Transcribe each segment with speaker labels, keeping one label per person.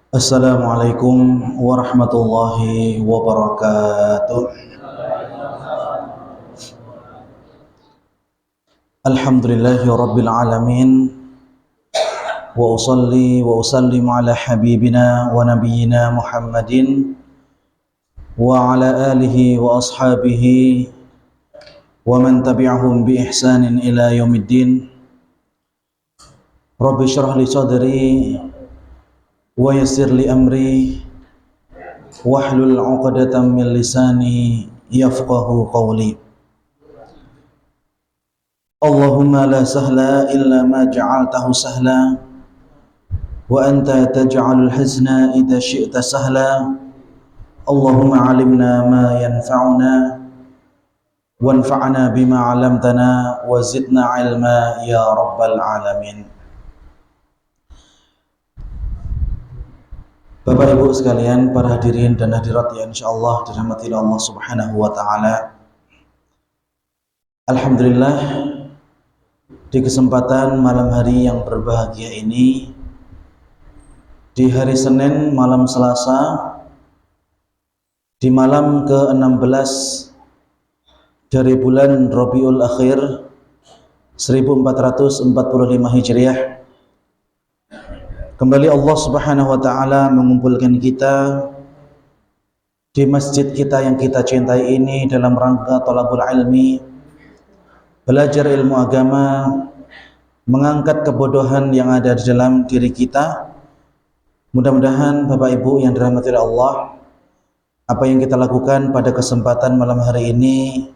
Speaker 1: Assalamualaikum warahmatullahi wabarakatuh. Alhamdulillahi rabbil alamin. Wa usalli wa usallimu ala habibina wa nabiyyina Muhammadin wa ala alihi wa ashabihi wa man tabi'ahum bi ihsanin ila yaumiddin. Rabbi syrah li sadri wa yassir li amri wahlul 'uqdatam min lisani yafqahu qawli. Allahumma la sahla illa ma ja'altahu sahla wa anta taj'alul hazna idza syi'ta sahla. Allahumma 'allimna ma yanfa'una wanfa'na bima 'allamtana wa zidna 'ilma ya rabbal alamin. Bapak Ibu sekalian, para hadirin dan hadirat yang insyaallah dirahmati Allah Subhanahu wa taala. Alhamdulillah, di kesempatan malam hari yang berbahagia ini, di hari Senin malam Selasa, di malam ke-16 dari bulan Rabiul Akhir 1445 Hijriah, kembali Allah Subhanahu wa taala mengumpulkan kita di masjid kita yang kita cintai ini dalam rangka thalabul ilmi, belajar ilmu agama, mengangkat kebodohan yang ada di dalam diri kita. Mudah-mudahan Bapak Ibu yang dirahmati Allah, apa yang kita lakukan pada kesempatan malam hari ini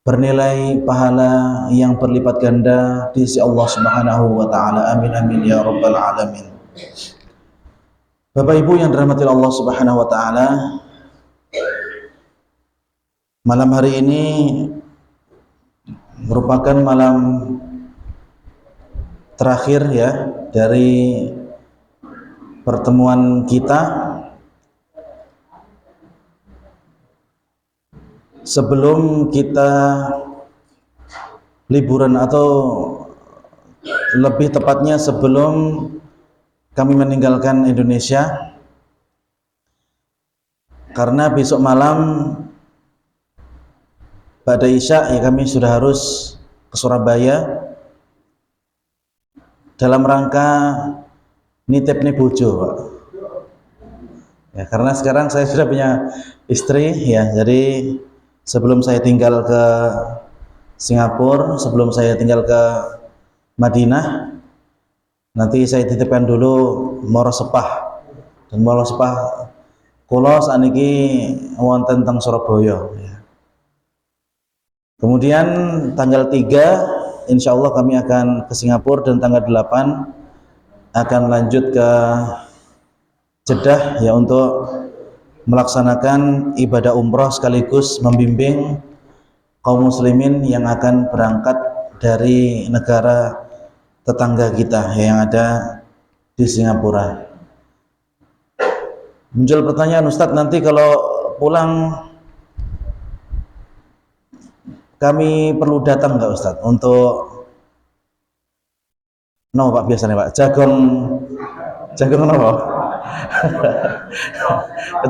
Speaker 1: bernilai pahala yang berlipat ganda di sisi Allah Subhanahu wa taala. Amin amin ya rabbal alamin. Bapak Ibu yang dirahmati Allah Subhanahu wa taala, malam hari ini merupakan malam terakhir ya dari pertemuan kita sebelum kita liburan, atau lebih tepatnya sebelum kami meninggalkan Indonesia, karena besok malam pada Isya ya kami sudah harus ke Surabaya dalam rangka nitip nih bojo, Pak. Ya, karena sekarang saya sudah punya istri ya, jadi sebelum saya tinggal ke Singapura, sebelum saya tinggal ke Madinah, nanti saya titipkan dulu Moro Sepah. Dan Moro Sepah kula saniki wonten teng Surabaya ya. Kemudian tanggal 3 insya Allah kami akan ke Singapura, dan tanggal 8 akan lanjut ke Jeddah ya untuk melaksanakan ibadah umrah sekaligus membimbing kaum muslimin yang akan berangkat dari negara tetangga kita yang ada di Singapura. Muncul pertanyaan, Ustadz, nanti kalau pulang kami perlu datang nggak Ustadz untuk Pak biasanya Pak jagung apa?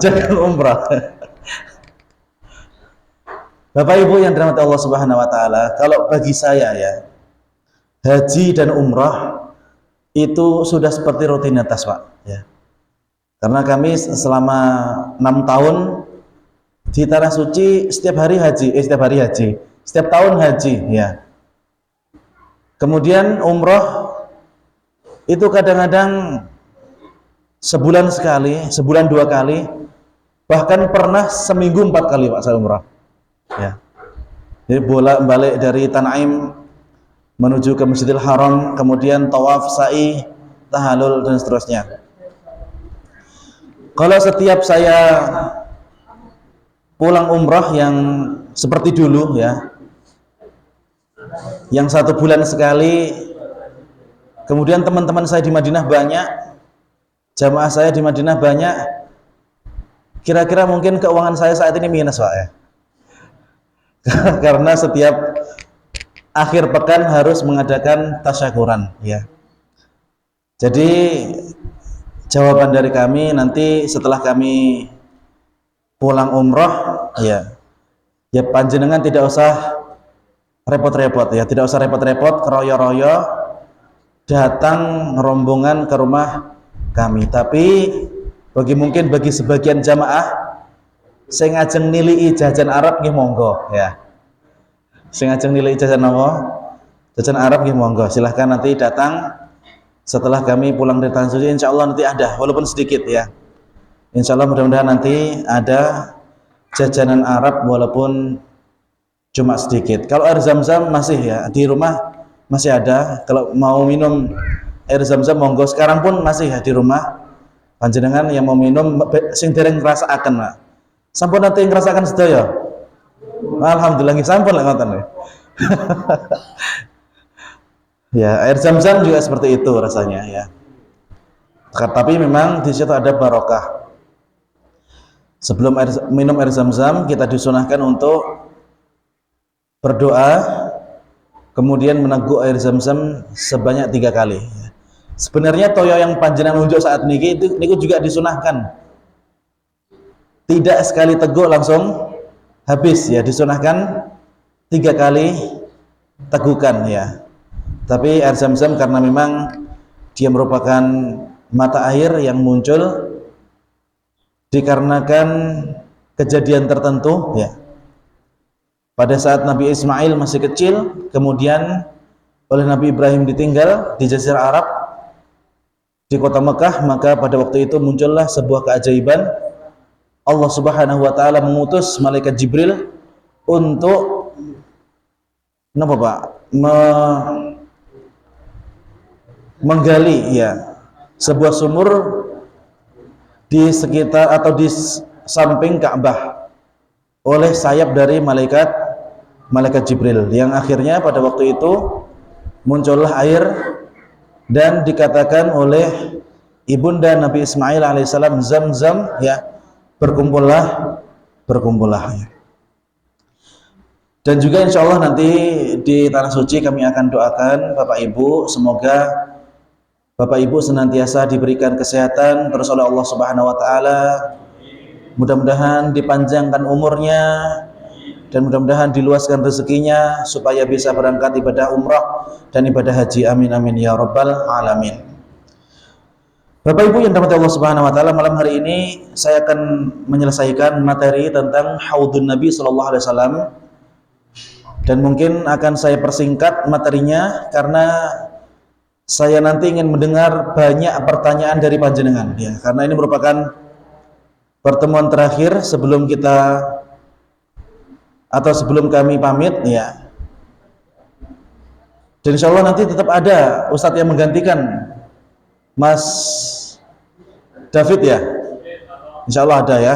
Speaker 1: Jagung umrah. Bapak Ibu yang dirahmati Allah Subhanahu wa taala, kalau bagi saya ya, haji dan umrah itu sudah seperti rutinitas Pak ya. Karena kami selama 6 tahun di Tanah Suci setiap tahun haji ya. Kemudian umrah itu kadang-kadang sebulan sekali, sebulan 2 kali, bahkan pernah seminggu 4 kali Pak saya umrah ya. Jadi bolak-balik dari Tan'im menuju ke Masjidil Haram, kemudian tawaf, sa'i, tahallul dan seterusnya. Kalau setiap saya pulang umrah yang seperti dulu ya, yang 1 bulan sekali, kemudian teman-teman saya di Madinah banyak, jamaah saya di Madinah banyak, kira-kira mungkin keuangan saya saat ini minus Pak ya. Karena setiap akhir pekan harus mengadakan tasyakuran ya. Jadi jawaban dari kami nanti setelah kami pulang umroh, ya panjenengan tidak usah repot-repot, ya tidak usah repot-repot keroyo-royo datang rombongan ke rumah kami. Tapi bagi sebagian jamaah sing ngajeng nilai jajan Arab nggih monggo, ya sing ngajeng nilai jajan apa? Jajan Arab nggih monggo, silahkan nanti datang setelah kami pulang dari Tanah Suci. Insya Allah nanti ada, walaupun sedikit ya. Insya Allah mudah-mudahan nanti ada jajanan Arab walaupun cuma sedikit. Kalau air zam-zam masih ya, di rumah masih ada. Kalau mau minum air zam-zam monggo, sekarang pun masih ya di rumah. Panjenengan yang mau minum sing dereng ngrasakaken, Pak. Sampun nanti ngrasakaken sedaya. Alhamdulillah nggih sampun lek ngoten. Ya, air zam-zam juga seperti itu rasanya ya. Tapi memang di situ ada barokah. Sebelum minum air zam-zam kita disunahkan untuk berdoa, kemudian meneguk air zam-zam sebanyak 3 kali. Sebenarnya toyo yang panjenengan unjuk saat ini itu juga disunahkan. Tidak sekali teguk langsung habis ya, disunahkan 3 kali tegukan ya. Tapi air zam-zam karena memang dia merupakan mata air yang muncul dikarenakan kejadian tertentu ya. Pada saat Nabi Ismail masih kecil, kemudian oleh Nabi Ibrahim ditinggal di Jazirah Arab di kota Mekah, maka pada waktu itu muncullah sebuah keajaiban. Allah Subhanahu wa taala mengutus malaikat Jibril untuk menggali ya sebuah sumur di sekitar atau di samping Ka'bah oleh sayap dari malaikat Jibril, yang akhirnya pada waktu itu muncullah air dan dikatakan oleh ibunda Nabi Ismail alaihissalam, Zam-zam ya, berkumpullah ya. Dan juga insya Allah nanti di Tanah Suci kami akan doakan Bapak Ibu, semoga Bapak Ibu senantiasa diberikan kesehatan terus oleh Allah Subhanahu wa taala. Mudah-mudahan dipanjangkan umurnya dan mudah-mudahan diluaskan rezekinya supaya bisa berangkat ibadah umrah dan ibadah haji. Amin amin ya rabbal alamin. Bapak Ibu yang dirahmati Allah Subhanahu wa taala, malam hari ini saya akan menyelesaikan materi tentang haudun Nabi sallallahu alaihi wasallam. Dan mungkin akan saya persingkat materinya karena saya nanti ingin mendengar banyak pertanyaan dari panjenengan ya, karena ini merupakan pertemuan terakhir sebelum kita atau sebelum kami pamit ya. Dan insya Allah nanti tetap ada Ustadz yang menggantikan Mas David ya, insya Allah ada ya.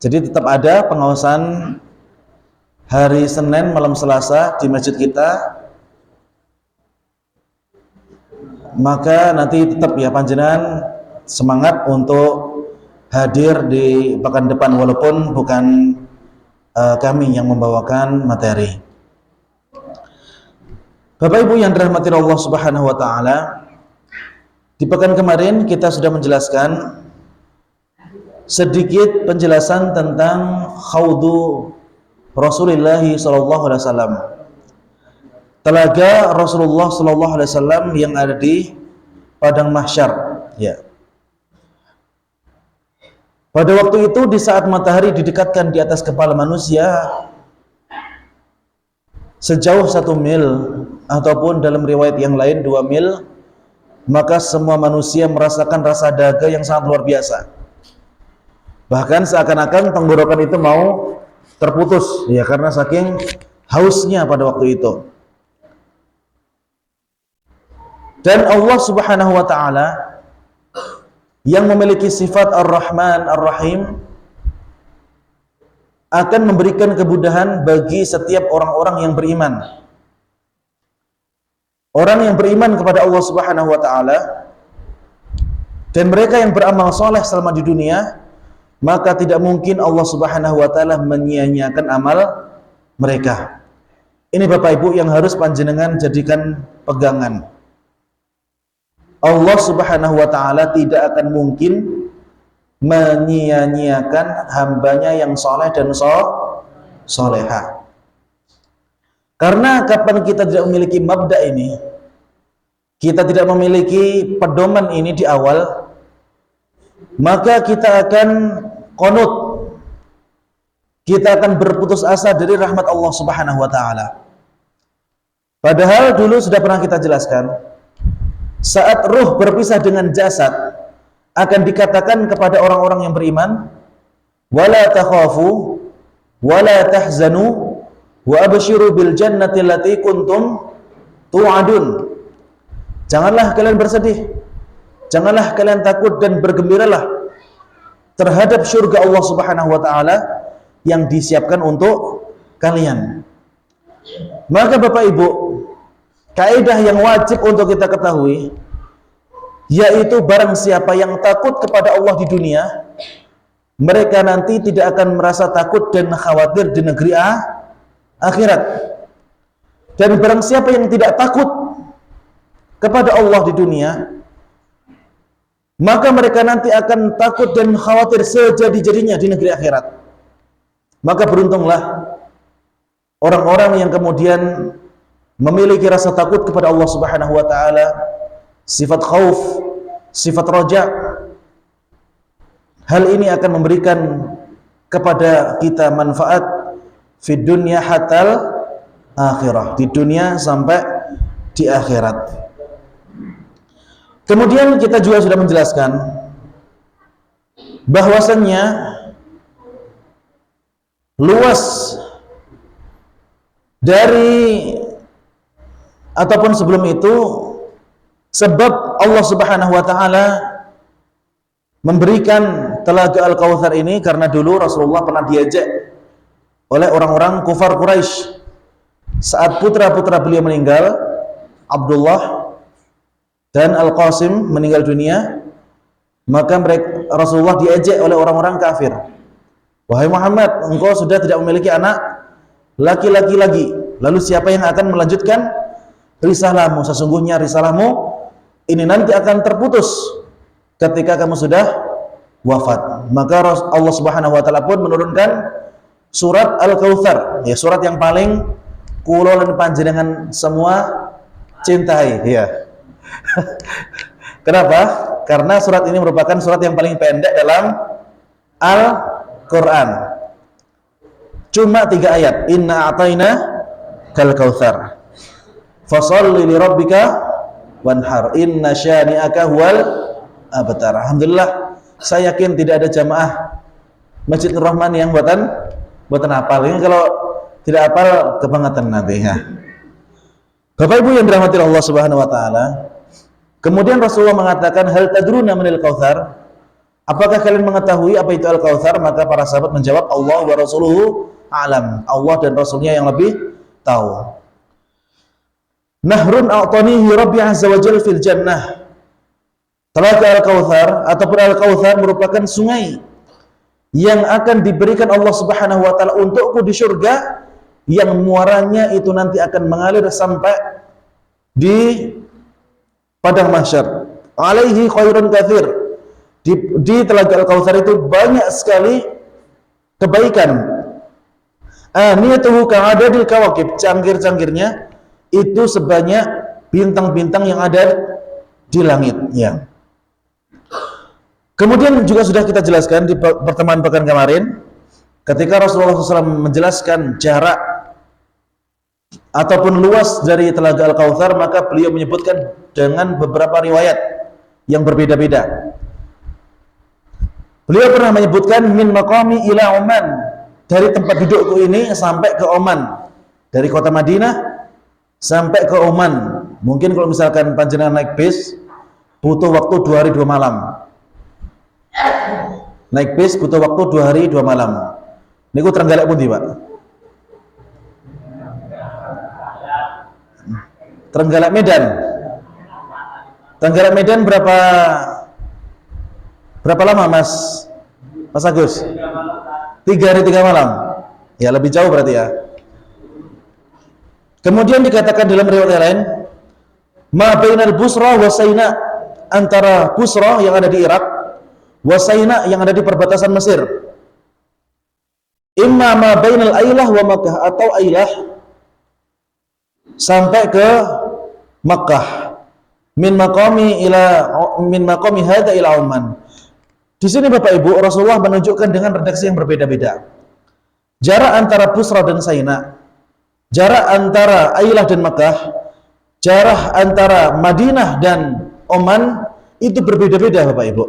Speaker 1: Jadi tetap ada pengawasan hari Senin malam Selasa di masjid kita. Maka nanti tetap ya panjenengan semangat untuk hadir di pekan depan walaupun bukan kami yang membawakan materi. Bapak Ibu yang dirahmati Allah Subhanahu wa taala, di pekan kemarin kita sudah menjelaskan sedikit penjelasan tentang khaudu Rasulullah sallallahu alaihi wasallam. Telaga Rasulullah sallallahu alaihi wasallam yang ada di padang mahsyar ya. Pada waktu itu di saat matahari didekatkan di atas kepala manusia sejauh 1 mil ataupun dalam riwayat yang lain 2 mil, maka semua manusia merasakan rasa dahaga yang sangat luar biasa. Bahkan seakan-akan tenggorokan itu mau terputus ya, karena saking hausnya pada waktu itu. Dan Allah Subhanahu wa taala yang memiliki sifat Ar-Rahman Ar-Rahim akan memberikan kemudahan bagi setiap orang-orang yang beriman. Orang yang beriman kepada Allah Subhanahu wa taala dan mereka yang beramal soleh selama di dunia, maka tidak mungkin Allah Subhanahu wa taala menyia-nyiakan amal mereka. Ini Bapak Ibu yang harus panjenengan jadikan pegangan. Allah Subhanahu wa ta'ala tidak akan mungkin menyia-nyiakan hambanya yang soleh dan soleha. Karena kapan kita tidak memiliki mabda ini, kita tidak memiliki pedoman ini di awal, maka kita akan qunut, kita akan berputus asa dari rahmat Allah Subhanahu wa ta'ala. Padahal dulu sudah pernah kita jelaskan, saat ruh berpisah dengan jasad, akan dikatakan kepada orang-orang yang beriman, wala takhafu wala tahzanu wa abshiru bil jannati allati kuntum tu'adun. Janganlah kalian bersedih, janganlah kalian takut, dan bergembiralah terhadap surga Allah Subhanahu wa ta'ala yang disiapkan untuk kalian. Maka Bapak Ibu, kaidah yang wajib untuk kita ketahui, yaitu barang siapa yang takut kepada Allah di dunia, mereka nanti tidak akan merasa takut dan khawatir di negeri akhirat. Dan barang siapa yang tidak takut kepada Allah di dunia, maka mereka nanti akan takut dan khawatir sejadi-jadinya di negeri akhirat. Maka beruntunglah orang-orang yang kemudian memiliki rasa takut kepada Allah Subhanahu wa ta'ala, sifat khauf, sifat roja. Hal ini akan memberikan kepada kita manfaat di dunia hatal akhirah, di dunia sampai di akhirat. Kemudian kita juga sudah menjelaskan bahwasannya luas dari ataupun sebelum itu, sebab Allah Subhanahu wa ta'ala memberikan telaga Al-Kautsar ini karena dulu Rasulullah pernah diajak oleh orang-orang kufar Quraisy saat putra-putra beliau meninggal, Abdullah dan Al-Qasim meninggal dunia. Maka Rasulullah diajak oleh orang-orang kafir, wahai Muhammad, engkau sudah tidak memiliki anak laki-laki lagi, lalu siapa yang akan melanjutkan risalahmu? Sesungguhnya risalahmu ini nanti akan terputus ketika kamu sudah wafat. Maka Allah Subhanahu wa ta'ala pun menurunkan surat Al-Kautsar, ya, surat yang paling kula lan panjenengan semua cintai, ya. Kenapa? Karena surat ini merupakan surat yang paling pendek dalam Al-Quran. Cuma 3 ayat. Inna a'tayna kal kautsar fasholli li rabbika wanhar inna syani'aka huwal abtar. Alhamdulillah, saya yakin tidak ada jamaah Masjid Nur Rahman yang buatan hafal. Ini kalau tidak hafal kebangetan nanti, ya. Bapak Ibu yang dirahmati Allah Subhanahu wa ta'ala, kemudian Rasulullah mengatakan, hal tadruna manil kautsar? Apakah kalian mengetahui apa itu Al-Kautsar? Maka para sahabat menjawab, Allah wa rasuluhu a'lam. Allah dan Rasulnya yang lebih tahu. Nahrun a'tanihi Rabbi azza wa jalla fil jannah. Telaga Al-Kautsar ataupun Al-Kautsar merupakan sungai yang akan diberikan Allah Subhanahu wa ta'ala untukku di surga, yang muaranya itu nanti akan mengalir sampai di padang mahsyar. Alaihi khairun katsir. Di telaga Al-Kautsar itu banyak sekali kebaikan. Aniyatuhu ka'adadil kawakib, cangkir-cangkirnya itu sebanyak bintang-bintang yang ada di langit, ya. Kemudian juga sudah kita jelaskan di pertemuan pekan kemarin, ketika Rasulullah SAW menjelaskan jarak ataupun luas dari telaga Al-Kautsar, maka beliau menyebutkan dengan beberapa riwayat yang berbeda-beda. Beliau pernah menyebutkan min maqami ila Oman, dari tempat dudukku ini sampai ke Oman, dari kota Madinah sampai ke Oman. Mungkin kalau misalkan panjenengan naik bis butuh waktu 2 hari 2 malam. Naik bis butuh waktu 2 hari 2 malam. Niku Trenggalek pundi, Pak? Trenggalek Medan. Trenggalek Medan berapa lama, Mas Agus? 3 hari 3 malam. Ya, lebih jauh berarti, ya. Kemudian dikatakan dalam riwayat lain, ma bainal Busra wa Saina, antara Busra yang ada di Irak, Wasaina yang ada di perbatasan Mesir. Imma ma bainal Ailah wa Makkah, atau Ailah sampai ke Makkah. Min maqami hadza ila Oman. Di sini Bapak Ibu, Rasulullah menunjukkan dengan redaksi yang berbeda-beda. Jarak antara Busra dan Saina, jarak antara Ailah dan Makkah, jarak antara Madinah dan Oman itu berbeda-beda Bapak Ibu.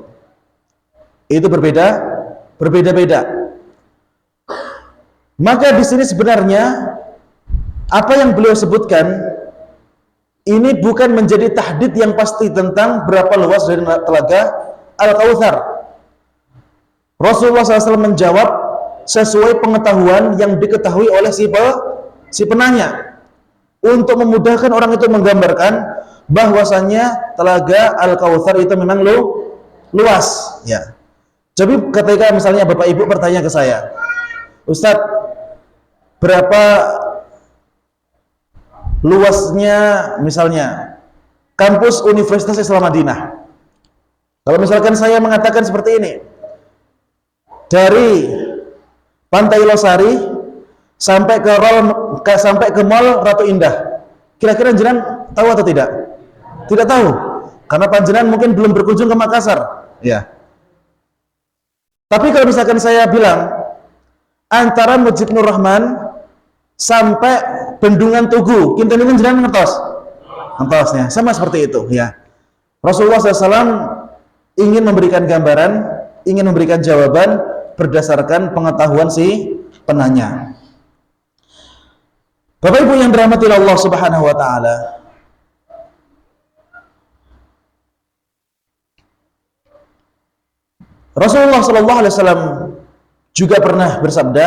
Speaker 1: Itu berbeda-beda. Maka di sini sebenarnya apa yang beliau sebutkan ini bukan menjadi tahdid yang pasti tentang berapa luas dari telaga Al-Kautsar. Rasulullah SAW menjawab sesuai pengetahuan yang diketahui oleh si penanya, untuk memudahkan orang itu menggambarkan bahwasannya telaga Al-Kautsar itu memang luas. Ya. Jadi ketika misalnya Bapak Ibu bertanya ke saya, Ustadz, berapa luasnya misalnya kampus Universitas Islam Madinah? Kalau misalkan saya mengatakan seperti ini, dari Pantai Losari sampai ke Mall Ratu Indah, kira-kira jenengan tahu atau tidak? Tidak tahu, karena panjenengan mungkin belum berkunjung ke Makassar. Ya. Tapi kalau misalkan saya bilang antara Masjid Nur Rahman sampai Bendungan Tugu, kinten-kinten jenengan ngentosnya, sama seperti itu. Ya. Rasulullah SAW ingin memberikan gambaran, ingin memberikan jawaban berdasarkan pengetahuan si penanya. Bapak Ibu yang dirahmati Allah Subhanahu wa taala, Rasulullah SAW juga pernah bersabda,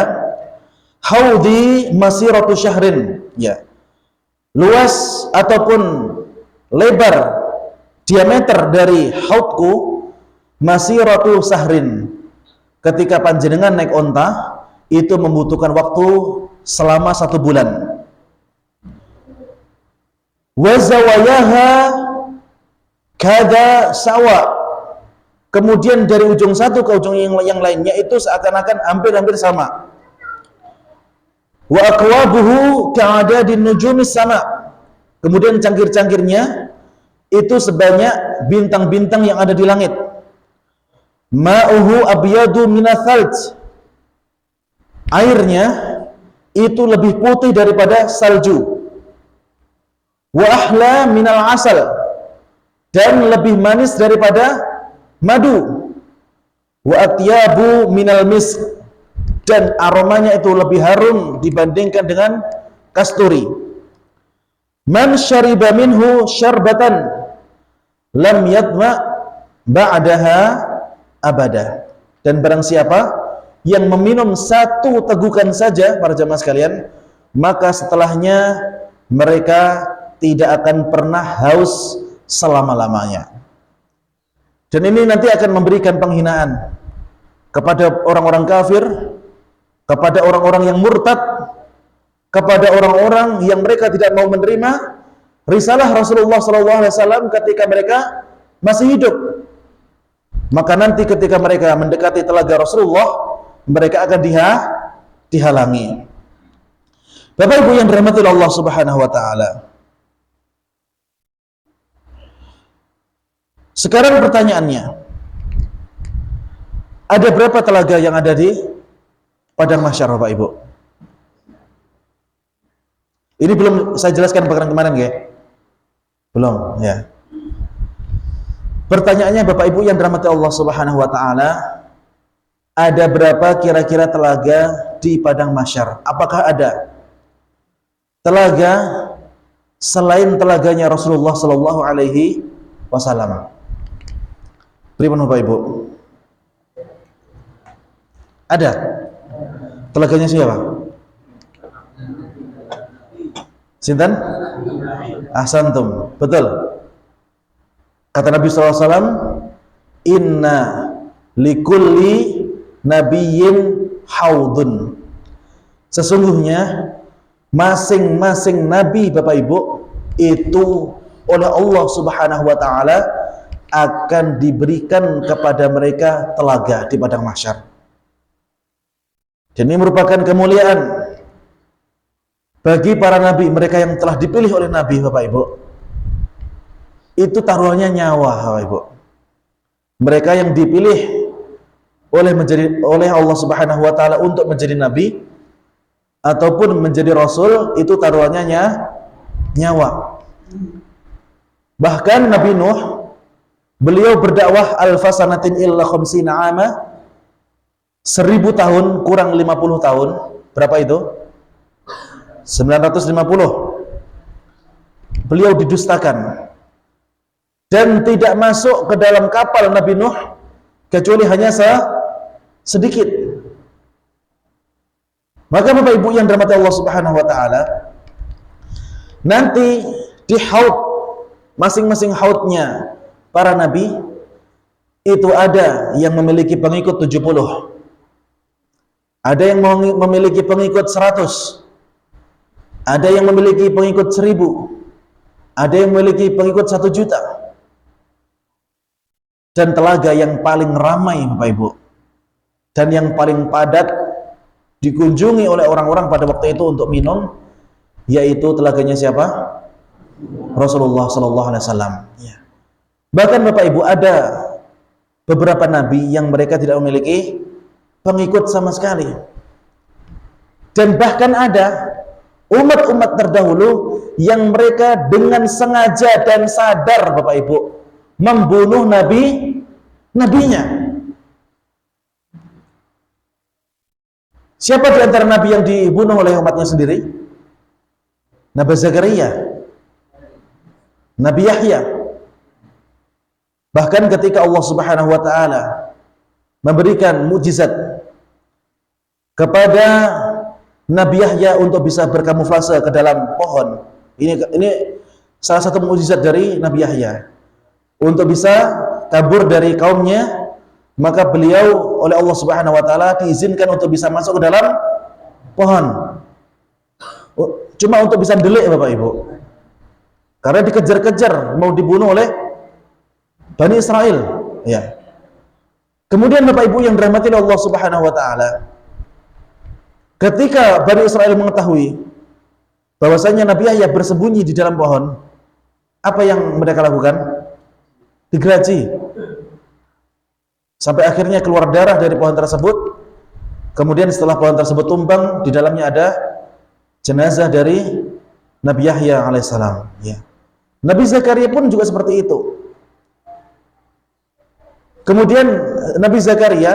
Speaker 1: haudi masiratu syahrin, ya, luas ataupun lebar diameter dari haudku masiratu sahrin. Ketika panjenengan naik onta itu membutuhkan waktu selama 1 bulan. Wa zawayaha kada sawa. Kemudian dari ujung satu ke ujung yang lainnya itu seakan-akan hampir-hampir sama. Wa aqwabuhu ka'adadin nujumis sama. Kemudian cangkir-cangkirnya itu sebanyak bintang-bintang yang ada di langit. Ma'uhu abyadu minathalj. Airnya itu lebih putih daripada salju. Wa ahla minal asal. Dan lebih manis daripada madu. Wa atyabu minal misk. Dan aromanya itu lebih harum dibandingkan dengan kasturi. Man syariba minhu syarbatan lam yadma ba'daha abada. Dan barang siapa yang meminum 1 tegukan saja, para jamaah sekalian, maka setelahnya mereka tidak akan pernah haus selama-lamanya. Dan ini nanti akan memberikan penghinaan kepada orang-orang kafir, kepada orang-orang yang murtad, kepada orang-orang yang mereka tidak mau menerima risalah Rasulullah SAW ketika mereka masih hidup. Maka nanti ketika mereka mendekati telaga Rasulullah, mereka akan dihalangi. Bapak Ibu yang dirahmati Allah Subhanahu wa taala. Sekarang pertanyaannya, ada berapa telaga yang ada di padang mahsyar Bapak Ibu? Ini belum saya jelaskan pekan kemarin, ya? Belum, ya. Pertanyaannya Bapak Ibu yang dirahmati Allah Subhanahu wa taala, ada berapa kira-kira telaga di padang mahsyar? Apakah ada telaga selain telaganya Rasulullah sallallahu alaihi wasallam? Pripun Bapak Ibu? Ada? Telaganya siapa? Sinten? Ahsantum. Betul. Kata Nabi SAW, inna likulli nabiyyin haudun. Sesungguhnya masing-masing nabi Bapak Ibu itu oleh Allah Subhanahu wa taala akan diberikan kepada mereka telaga di padang mahsyar. Dan ini merupakan kemuliaan bagi para nabi, mereka yang telah dipilih oleh Nabi, Bapak Ibu. Itu taruhannya nyawa, Bapak Ibu. Mereka yang dipilih oleh Allah Subhanahu wa taala untuk menjadi nabi ataupun menjadi rasul, itu taruhannya nyawa. Bahkan Nabi Nuh, beliau berdakwah alfasanatin illa khamsina ama, 1000 tahun kurang 50 tahun. Berapa itu? 950. Beliau didustakan dan tidak masuk ke dalam kapal Nabi Nuh kecuali hanya sedikit. Maka Bapak Ibu yang dirahmati Allah Subhanahu wa taala, nanti di haud, masing-masing haudnya para nabi itu ada yang memiliki pengikut 70. Ada yang memiliki pengikut 100. Ada yang memiliki pengikut 1000. Ada yang memiliki pengikut 1 juta. Dan telaga yang paling ramai, Bapak Ibu, dan yang paling padat dikunjungi oleh orang-orang pada waktu itu untuk minum, yaitu telaganya siapa? Rasulullah sallallahu alaihi wasallam. Ya. Bahkan Bapak Ibu, ada beberapa nabi yang mereka tidak memiliki pengikut sama sekali. Dan bahkan ada umat-umat terdahulu yang mereka dengan sengaja dan sadar, Bapak Ibu, membunuh nabinya. Siapa di antara nabi yang dibunuh oleh umatnya sendiri? Nabi Zakaria, Nabi Yahya. Bahkan ketika Allah Subhanahu wa taala memberikan mukjizat kepada Nabi Yahya untuk bisa berkamuflase ke dalam pohon. Ini salah satu mukjizat dari Nabi Yahya. Untuk bisa kabur dari kaumnya, maka beliau oleh Allah Subhanahu wa taala diizinkan untuk bisa masuk ke dalam pohon. Cuma untuk bisa delik, Bapak Ibu. Karena dikejar-kejar mau dibunuh oleh Bani Israel, ya. Kemudian Bapak Ibu yang dirahmati Allah Subhanahu wa taala, ketika Bani Israel mengetahui bahwasanya Nabi Yahya bersembunyi di dalam pohon, apa yang mereka lakukan? Digeraji. Sampai akhirnya keluar darah dari pohon tersebut. Kemudian setelah pohon tersebut tumbang, di dalamnya ada jenazah dari Nabi Yahya alaihissalam. Ya. Nabi Zakaria pun juga seperti itu. Kemudian Nabi Zakaria,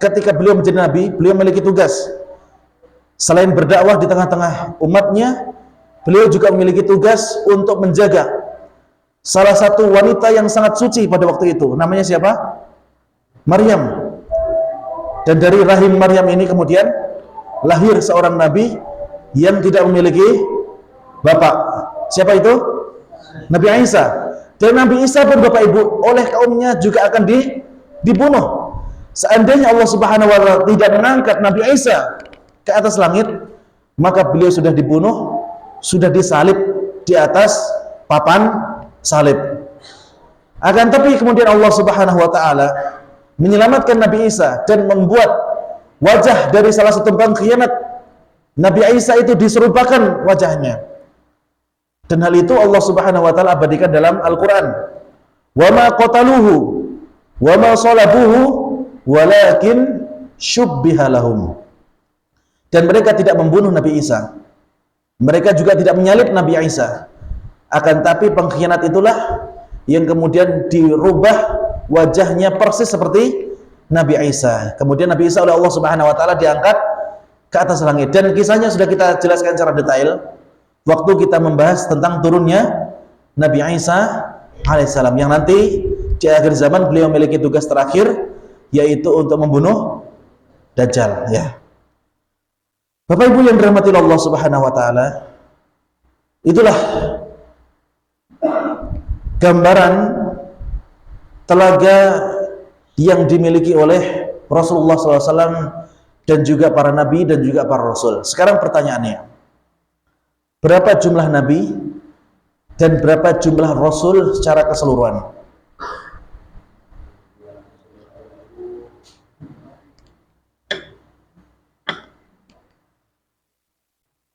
Speaker 1: ketika beliau menjadi nabi, beliau memiliki tugas. Selain berdakwah di tengah-tengah umatnya, beliau juga memiliki tugas untuk menjaga salah satu wanita yang sangat suci pada waktu itu. Namanya siapa? Maryam. Dan dari rahim Maryam ini kemudian lahir seorang nabi yang tidak memiliki bapak. Siapa itu? Nabi Isa. Dan Nabi Isa pun, Bapak Ibu, oleh kaumnya juga akan dibunuh. Seandainya Allah Subhanahu wa taala tidak mengangkat Nabi Isa ke atas langit, maka beliau sudah dibunuh, sudah disalib di atas papan salib. Akan tapi kemudian Allah Subhanahu wa taala menyelamatkan Nabi Isa dan membuat wajah dari salah satu pengkhianat Nabi Isa itu diserupakan wajahnya. Dan hal itu Allah Subhanahu wa taala abadikan dalam Al-Qur'an. Wa ma qataluhu wa ma salabuhu walakin syubbiha lahum. Dan mereka tidak membunuh Nabi Isa. Mereka juga tidak menyalib Nabi Isa. Akan tapi pengkhianat itulah yang kemudian dirubah wajahnya persis seperti Nabi Isa. Kemudian Nabi Isa oleh Allah Subhanahu wa taala diangkat ke atas langit. Dan kisahnya sudah kita jelaskan secara detail waktu kita membahas tentang turunnya Nabi Isa alaihissalam, yang nanti di akhir zaman beliau memiliki tugas terakhir, yaitu untuk membunuh Dajjal, ya. Bapak Ibu yang dirahmati Allah Subhanahu wa taala, itulah gambaran telaga yang dimiliki oleh Rasulullah SAW dan juga para nabi dan juga para rasul. Sekarang pertanyaannya, berapa jumlah nabi dan berapa jumlah rasul secara keseluruhan?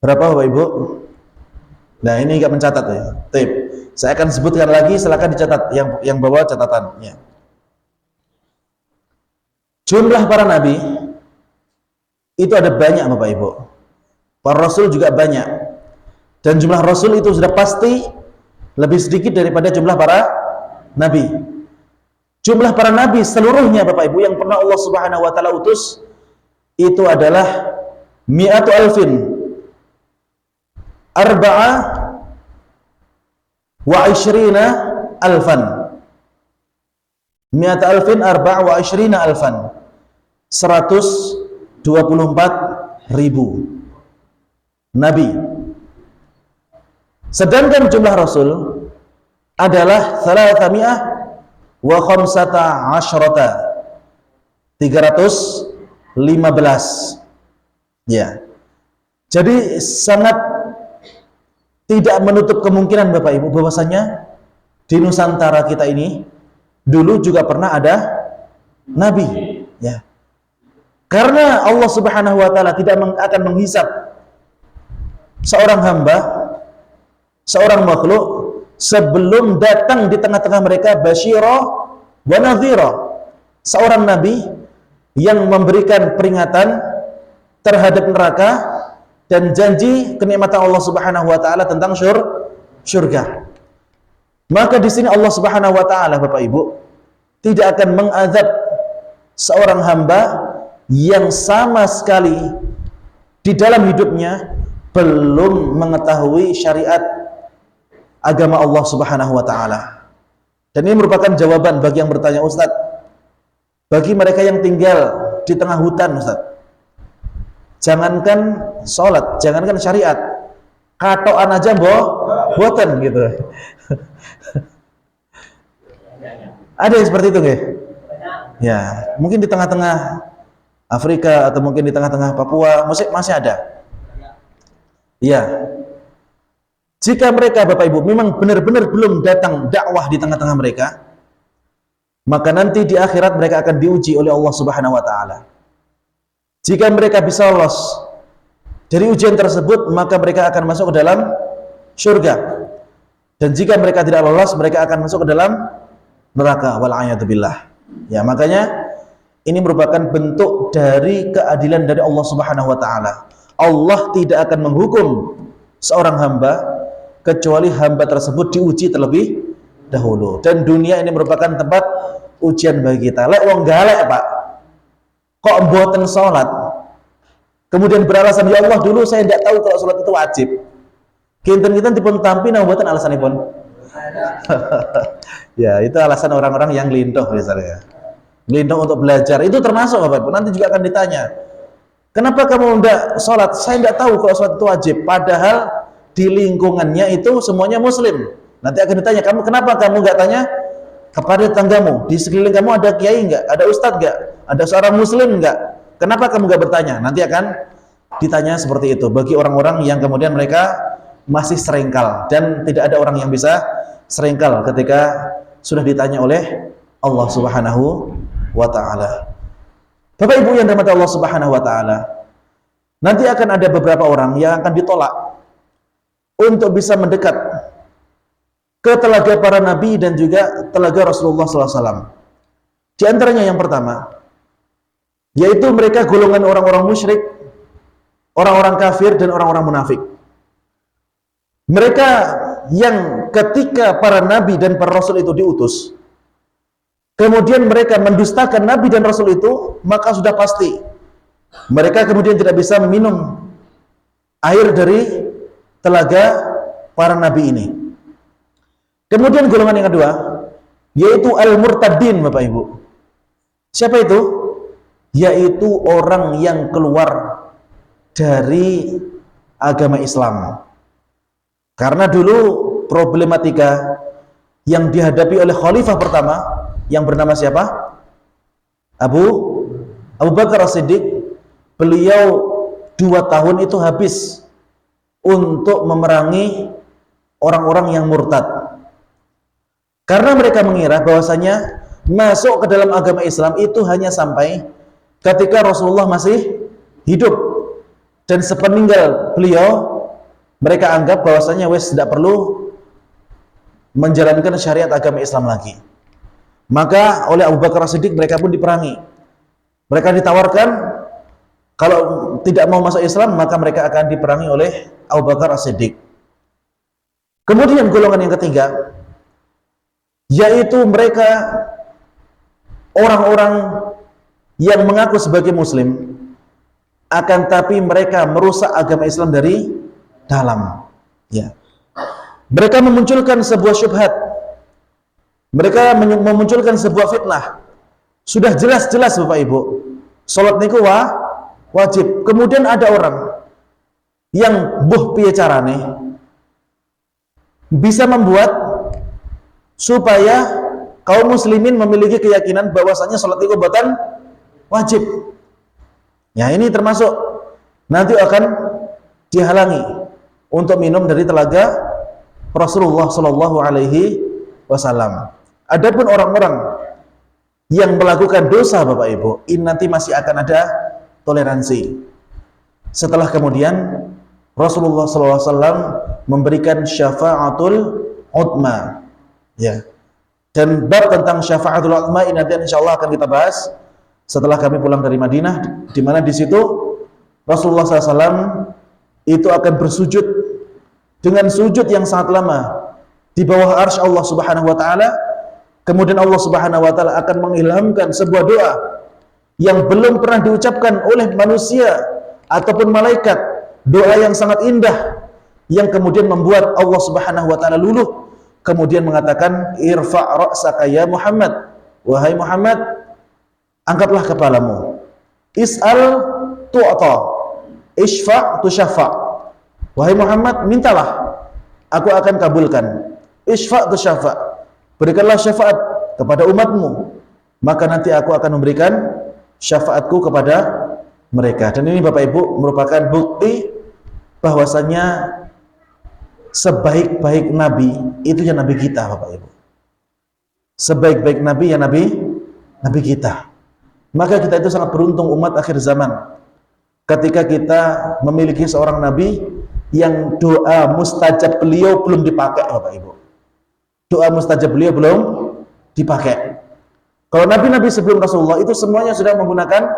Speaker 1: Berapa Bapak Ibu? Nah, ini enggak mencatat ya. Tip. Saya akan sebutkan lagi, silakan dicatat yang bawa catatannya. Jumlah para nabi itu ada banyak Bapak Ibu. Para rasul juga banyak. Dan jumlah rasul itu sudah pasti lebih sedikit daripada jumlah para nabi. Jumlah para nabi seluruhnya Bapak Ibu yang pernah Allah Subhanahu wa taala utus itu adalah mi'atu alfin arba'a wa ishrina alfan. Mi'atu alfin arba'a wa ishrina alfan. 124.000 nabi. Sedangkan jumlah rasul adalah 315 ya. Jadi sangat tidak menutup kemungkinan Bapak Ibu bahwasanya di Nusantara kita ini dulu juga pernah ada nabi ya. Karena Allah Subhanahu wa taala tidak akan menghisab seorang hamba, seorang makhluk sebelum datang di tengah-tengah mereka basyira wa nadhira, seorang nabi yang memberikan peringatan terhadap neraka dan janji kenikmatan Allah Subhanahu wa taala tentang syurga. Maka di sini Allah Subhanahu wa taala Bapak Ibu tidak akan mengazab seorang hamba yang sama sekali di dalam hidupnya belum mengetahui syariat agama Allah Subhanahu wa taala. Dan ini merupakan jawaban bagi yang bertanya, Ustaz, bagi mereka yang tinggal di tengah hutan, Ustaz, jangankan sholat, jangankan syariat, katoan aja boten gitu. Ada yang seperti itu nggih? Ya, mungkin di tengah-tengah Afrika atau mungkin di tengah-tengah Papua masih ada. Iya. Jika mereka Bapak Ibu memang benar-benar belum datang dakwah di tengah-tengah mereka, maka nanti di akhirat mereka akan diuji oleh Allah Subhanahu wa taala. Jika mereka bisa lolos dari ujian tersebut, maka mereka akan masuk ke dalam surga. Dan jika mereka tidak lolos, mereka akan masuk ke dalam neraka. Wal'ayatubillah. Ya, makanya ini merupakan bentuk dari keadilan dari Allah Subhanahu wa taala. Allah tidak akan menghukum seorang hamba kecuali hamba tersebut diuji terlebih dahulu. Dan dunia ini merupakan tempat ujian bagi kita. Lek wong galek, Pak, kok mboten sholat, kemudian beralasan, ya Allah dulu saya tidak tahu kalau sholat itu wajib. Kinten-kinten dipun tampi nang mboten alasanipun. Ya, itu alasan orang-orang yang lintuh misalnya. Lintuh untuk belajar, itu termasuk Bapak Ibu. Nanti juga akan ditanya, kenapa kamu tidak sholat? Saya tidak tahu kalau sholat itu wajib, padahal di lingkungannya itu semuanya muslim. Nanti akan ditanya, kenapa kamu nggak tanya kepada tetanggamu, di sekeliling kamu ada kiai nggak, ada ustadz nggak, ada seorang muslim nggak, kenapa kamu nggak bertanya? Nanti akan ditanya seperti itu bagi orang-orang yang kemudian mereka masih seringkal, dan tidak ada orang yang bisa seringkal ketika sudah ditanya oleh Allah Subhanahu wa ta'ala. Bapak Ibu yang dirahmati Allah Subhanahu wa ta'ala, nanti akan ada beberapa orang yang akan ditolak untuk bisa mendekat ke telaga para nabi dan juga telaga Rasulullah SAW. Di antaranya yang pertama, yaitu mereka golongan orang-orang musyrik, orang-orang kafir dan orang-orang munafik. Mereka yang ketika para nabi dan para rasul itu diutus, kemudian mereka mendustakan nabi dan rasul itu, maka sudah pasti mereka kemudian tidak bisa meminum air dari telaga para nabi ini. Kemudian golongan yang kedua, yaitu al-murtadin Bapak Ibu. Siapa itu? Yaitu orang yang keluar dari agama Islam. Karena dulu problematika yang dihadapi oleh khalifah pertama yang bernama siapa? Abu Bakar As-Siddiq. Beliau 2 tahun itu habis untuk memerangi orang-orang yang murtad. Karena mereka mengira bahwasanya masuk ke dalam agama Islam itu hanya sampai ketika Rasulullah masih hidup, dan sepeninggal beliau Mereka anggap bahwasanya wes tidak perlu menjalankan syariat agama Islam lagi. Maka oleh Abu Bakar As-Siddiq mereka pun diperangi. Mereka ditawarkan kalau tidak mau masuk Islam maka mereka akan diperangi oleh Abu Bakar As-Siddiq. Kemudian golongan yang ketiga, yaitu mereka orang-orang yang mengaku sebagai muslim, akan tapi mereka merusak agama Islam dari dalam. Ya. Mereka memunculkan sebuah syubhat. Mereka memunculkan sebuah fitnah. Sudah jelas-jelas Bapak Ibu, salat niku wajib. Kemudian ada orang yang buh piye carane bisa membuat supaya kaum muslimin memiliki keyakinan bahwasanya salat itu buatan wajib. Ya, ini termasuk nanti akan dihalangi untuk minum dari telaga Rasulullah Shallallahu Alaihi Wasallam. Adapun orang-orang yang melakukan dosa Bapak Ibu, ini nanti masih akan ada toleransi. Setelah kemudian Rasulullah Shallallahu Alaihi Wasallam memberikan syafaatul udma, ya. Dan bab tentang syafaatul udma ini nanti insyaallah akan kita bahas setelah kami pulang dari Madinah, di mana di situ Rasulullah SAW itu akan bersujud dengan sujud yang sangat lama di bawah arsy Allah Subhanahu Wa Taala. Kemudian Allah Subhanahu Wa Taala akan mengilhamkan sebuah doa yang belum pernah diucapkan oleh manusia ataupun malaikat, doa yang sangat indah yang kemudian membuat Allah Subhanahu Wa Taala luluh, kemudian mengatakan irfa' ra'saka ya Muhammad, wahai Muhammad, angkatlah kepalamu, is'al tu'ta, isfa' tusyafa', wahai Muhammad, mintalah, aku akan kabulkan, isfa' tusyafa', berikanlah syafaat kepada umatmu, maka nanti aku akan memberikan syafaatku kepada mereka. Dan ini Bapak Ibu merupakan bukti bahwasanya sebaik-baik nabi itu ya nabi kita Bapak Ibu. Sebaik-baik nabi ya nabi kita. Maka kita itu sangat beruntung umat akhir zaman ketika kita memiliki seorang nabi yang doa mustajab beliau belum dipakai Bapak Ibu. Doa mustajab beliau belum dipakai. Kalau nabi-nabi sebelum Rasulullah itu semuanya sudah menggunakan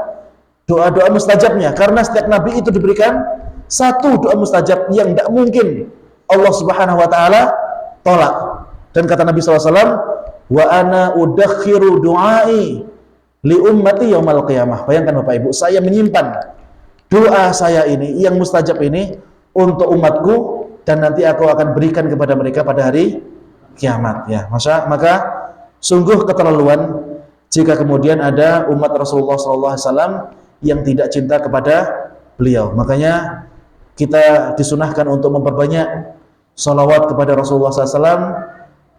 Speaker 1: doa-doa mustajabnya, karena setiap nabi itu diberikan satu doa mustajab yang tidak mungkin Allah Subhanahu Wa Taala tolak. Dan kata Nabi SAW, wa ana udakhiru du'ai li ummati yaumal qiyamah. Bayangkan Bapak Ibu, saya menyimpan doa saya ini yang mustajab ini untuk umatku, dan nanti aku akan berikan kepada mereka pada hari kiamat. Ya, maka sungguh keterlaluan jika kemudian ada umat Rasulullah SAW yang tidak cinta kepada beliau. Makanya kita disunahkan untuk memperbanyak salawat kepada Rasulullah SAW.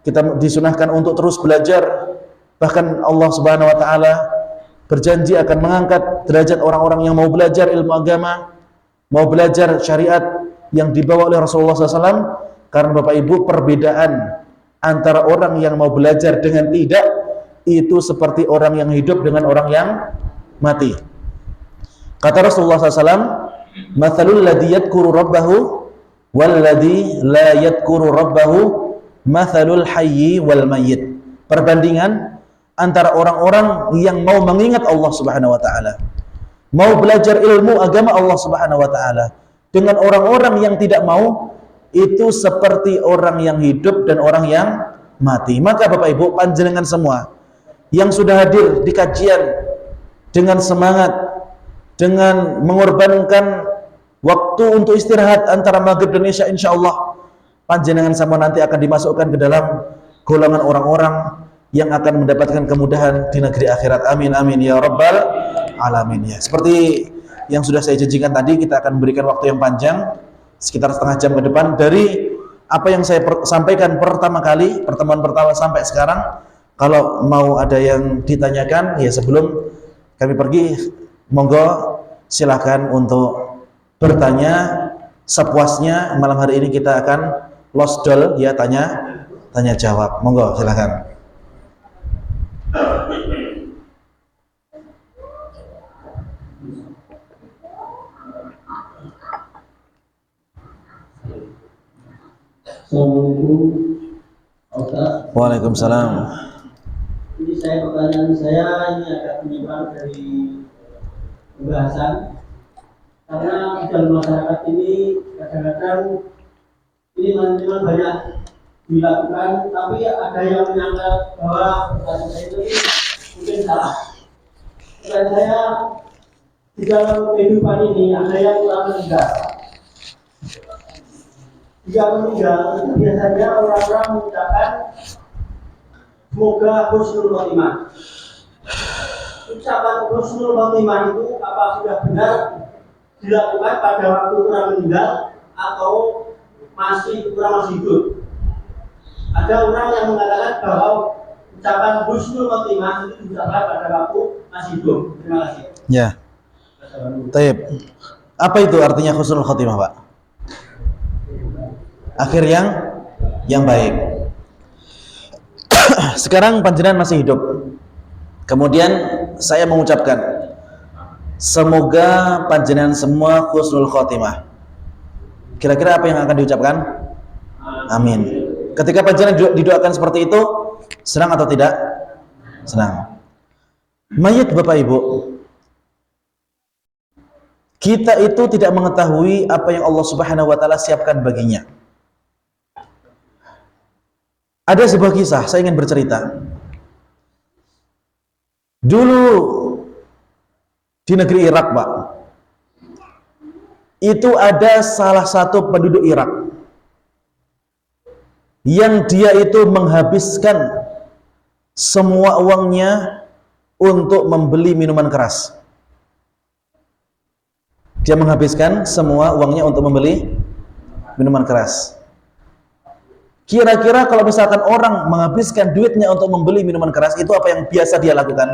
Speaker 1: Kita disunahkan untuk terus belajar. Bahkan Allah Subhanahu Wa Taala berjanji akan mengangkat derajat orang-orang yang mau belajar ilmu agama, mau belajar syariat yang dibawa oleh Rasulullah SAW. Karena Bapak Ibu, perbedaan antara orang yang mau belajar dengan tidak itu seperti orang yang hidup dengan orang yang mati. Kata Rasulullah SAW, mathalul ladzi yadhkuru rabbahu wal ladzi la yadhkuru rabbahu mathalul hayyi wal mayyit. Perbandingan antara orang-orang yang mau mengingat Allah Subhanahu Wa Taala, mau belajar ilmu agama Allah Subhanahu Wa Taala, dengan orang-orang yang tidak mau, itu seperti orang yang hidup dan orang yang mati. Maka Bapak Ibu, panjenengan semua yang sudah hadir di kajian dengan semangat, dengan mengorbankan waktu untuk istirahat antara maghrib dan isya, insya Allah panjenengan semua nanti akan dimasukkan ke dalam golongan orang-orang yang akan mendapatkan kemudahan di negeri akhirat. Amin amin ya rabbal alamin. Ya, seperti yang sudah saya janjikan tadi, kita akan memberikan waktu yang panjang sekitar setengah jam ke depan dari apa yang saya sampaikan pertama kali, pertemuan pertama sampai sekarang. Kalau mau ada yang ditanyakan, ya sebelum kami pergi, monggo silakan untuk bertanya sepuasnya. Malam hari ini kita akan lost doll, ya, tanya jawab. Monggo silakan.
Speaker 2: Assalamualaikum Ustaz.
Speaker 1: Waalaikumsalam.
Speaker 2: Ini pertanyaan saya ini agak menyimpang dari pembahasan, karena di dalam masyarakat ini kadang-kadang ini memang banyak dilakukan, tapi ada yang menganggap bahwa pertanyaan saya itu mungkin salah. Pertanyaan saya, di dalam kehidupan ini ada yang telah meninggal. Jika meninggal itu biasanya orang-orang mengucapkan semoga husnul khotimah. Ucapan husnul khotimah itu apa sudah benar dilakukan pada waktu orang meninggal atau masih hidup? Ada orang yang mengatakan bahwa ucapan husnul khotimah itu diucapkan pada waktu masih hidup. Terima kasih.
Speaker 1: Ya. Taib. Apa itu artinya husnul khotimah, Pak? Akhir yang baik. Sekarang panjenengan masih hidup. Kemudian saya mengucapkan semoga panjenengan semua husnul khotimah. Kira-kira apa yang akan diucapkan? Amin. Ketika panjenengan didoakan seperti itu, senang atau tidak? Senang. Mayit Bapak Ibu, kita itu tidak mengetahui apa yang Allah Subhanahu wa taala siapkan baginya. Ada sebuah kisah, saya ingin bercerita. Dulu di negeri Irak, Pak, itu ada salah satu penduduk Irak yang dia itu menghabiskan semua uangnya untuk membeli minuman keras. Dia menghabiskan semua uangnya untuk membeli minuman keras. Kira-kira kalau misalkan orang menghabiskan duitnya untuk membeli minuman keras, itu apa yang biasa dia lakukan?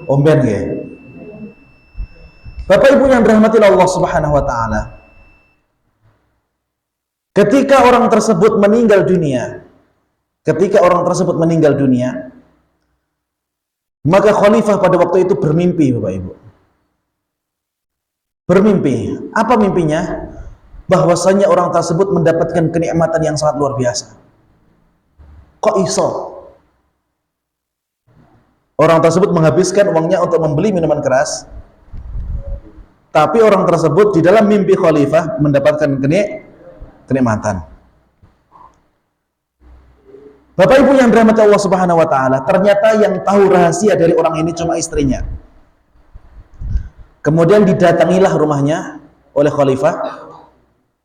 Speaker 1: Omben ya. Bapak Ibu yang dirahmati Allah Subhanahu wa taala. Ketika orang tersebut meninggal dunia, maka khalifah pada waktu itu bermimpi, Bapak Ibu. Bermimpi. Apa mimpinya? Bahwasanya orang tersebut mendapatkan kenikmatan yang sangat luar biasa. Kok iso? Orang tersebut menghabiskan uangnya untuk membeli minuman keras, tapi orang tersebut di dalam mimpi khalifah mendapatkan kenikmatan. Bapak Ibu yang dirahmati Allah Subhanahu wa taala, ternyata yang tahu rahasia dari orang ini cuma istrinya. Kemudian didatangilah rumahnya oleh khalifah.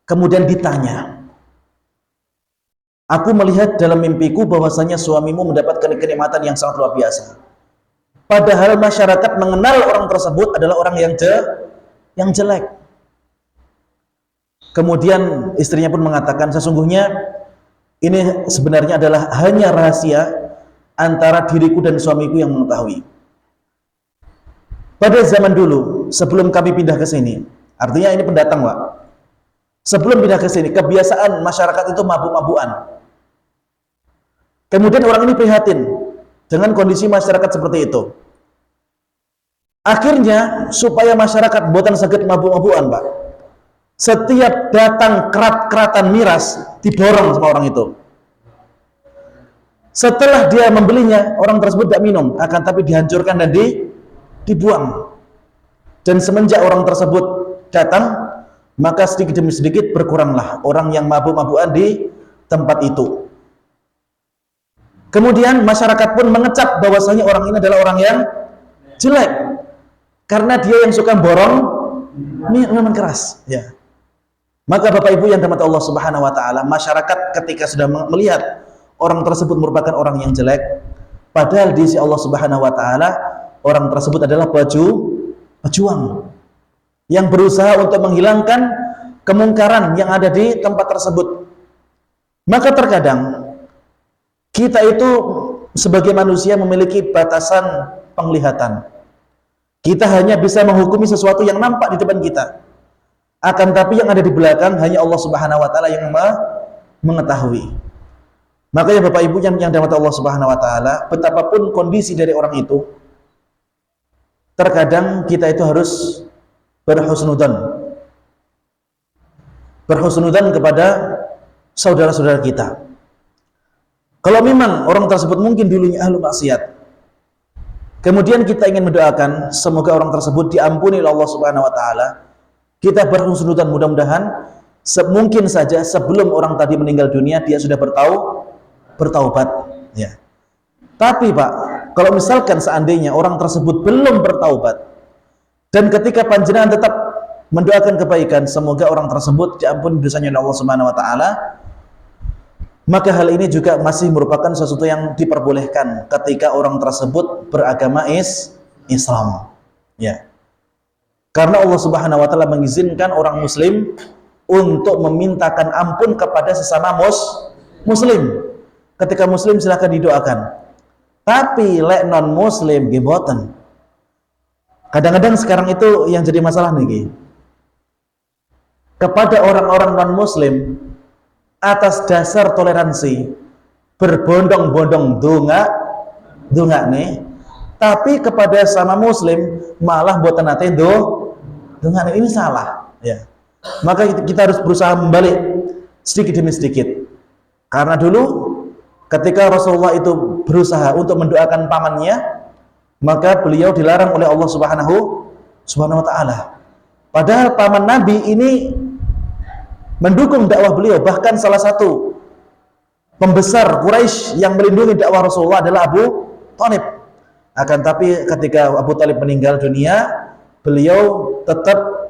Speaker 1: Kemudian ditanya, aku melihat dalam mimpiku bahwasanya suamimu mendapatkan kenikmatan yang sangat luar biasa. Padahal masyarakat mengenal orang tersebut adalah orang yang jelek. Kemudian istrinya pun mengatakan, sesungguhnya ini sebenarnya adalah hanya rahasia antara diriku dan suamiku yang mengetahui. Pada zaman dulu, sebelum kami pindah ke sini, artinya ini pendatang, Pak. Sebelum pindah ke sini, kebiasaan masyarakat itu mabuk-mabukan. Kemudian orang ini prihatin dengan kondisi masyarakat seperti itu. Akhirnya, supaya masyarakat buatan sakit mabuk-mabukan, Pak, setiap datang kerat-keratan miras, diborong sama orang itu. Setelah dia membelinya, orang tersebut tidak minum, akan tapi dihancurkan dan dibuang. Dan semenjak orang tersebut datang, maka sedikit demi sedikit berkuranglah orang yang mabuk-mabukan di tempat itu. Kemudian masyarakat pun mengecap bahwasanya orang ini adalah orang yang jelek karena dia yang suka borong minuman keras, ya. Maka Bapak Ibu yang dirahmati Allah Subhanahu wa taala, masyarakat ketika sudah melihat orang tersebut merupakan orang yang jelek, padahal di sisi Allah Subhanahu wa taala orang tersebut adalah pejuang yang berusaha untuk menghilangkan kemungkaran yang ada di tempat tersebut. Maka terkadang kita itu sebagai manusia memiliki batasan penglihatan. Kita hanya bisa menghukumi sesuatu yang nampak di depan kita. Akan tapi yang ada di belakang hanya Allah Subhanahu wa taala yang mengetahui. Makanya Bapak Ibu yang dirahmati Allah Subhanahu wa taala, betapapun kondisi dari orang itu, terkadang kita itu harus berhusnudzan kepada saudara-saudara kita. Kalau memang orang tersebut mungkin dulunya ahlu maksiat, kemudian kita ingin mendoakan semoga orang tersebut diampuni oleh Allah Subhanahu wa taala, kita berhusnudzon mudah-mudahan mungkin saja sebelum orang tadi meninggal dunia dia sudah bertaubat ya. Tapi Pak, kalau misalkan seandainya orang tersebut belum bertaubat dan ketika panjenengan tetap mendoakan kebaikan semoga orang tersebut diampuni dosanya oleh Allah Subhanahu wa taala, maka hal ini juga masih merupakan sesuatu yang diperbolehkan ketika orang tersebut beragama Islam ya. Karena Allah Subhanahu wa taala mengizinkan orang muslim untuk memintakan ampun kepada sesama muslim. Ketika muslim silahkan didoakan. Tapi lek non muslim nggih mboten. Kadang-kadang sekarang itu yang jadi masalah niki. Kepada orang-orang non muslim atas dasar toleransi berbondong-bondong donga nih, tapi kepada sama muslim malah mboten nate donga ini salah ya. Maka kita harus berusaha membalik sedikit demi sedikit. Karena dulu ketika Rasulullah itu berusaha untuk mendoakan pamannya, maka beliau dilarang oleh Allah Subhanahu wa taala. Padahal paman Nabi ini mendukung dakwah beliau, bahkan salah satu pembesar Quraisy yang melindungi dakwah Rasulullah adalah Abu Thalib. Akan tapi ketika Abu Thalib meninggal dunia, beliau tetap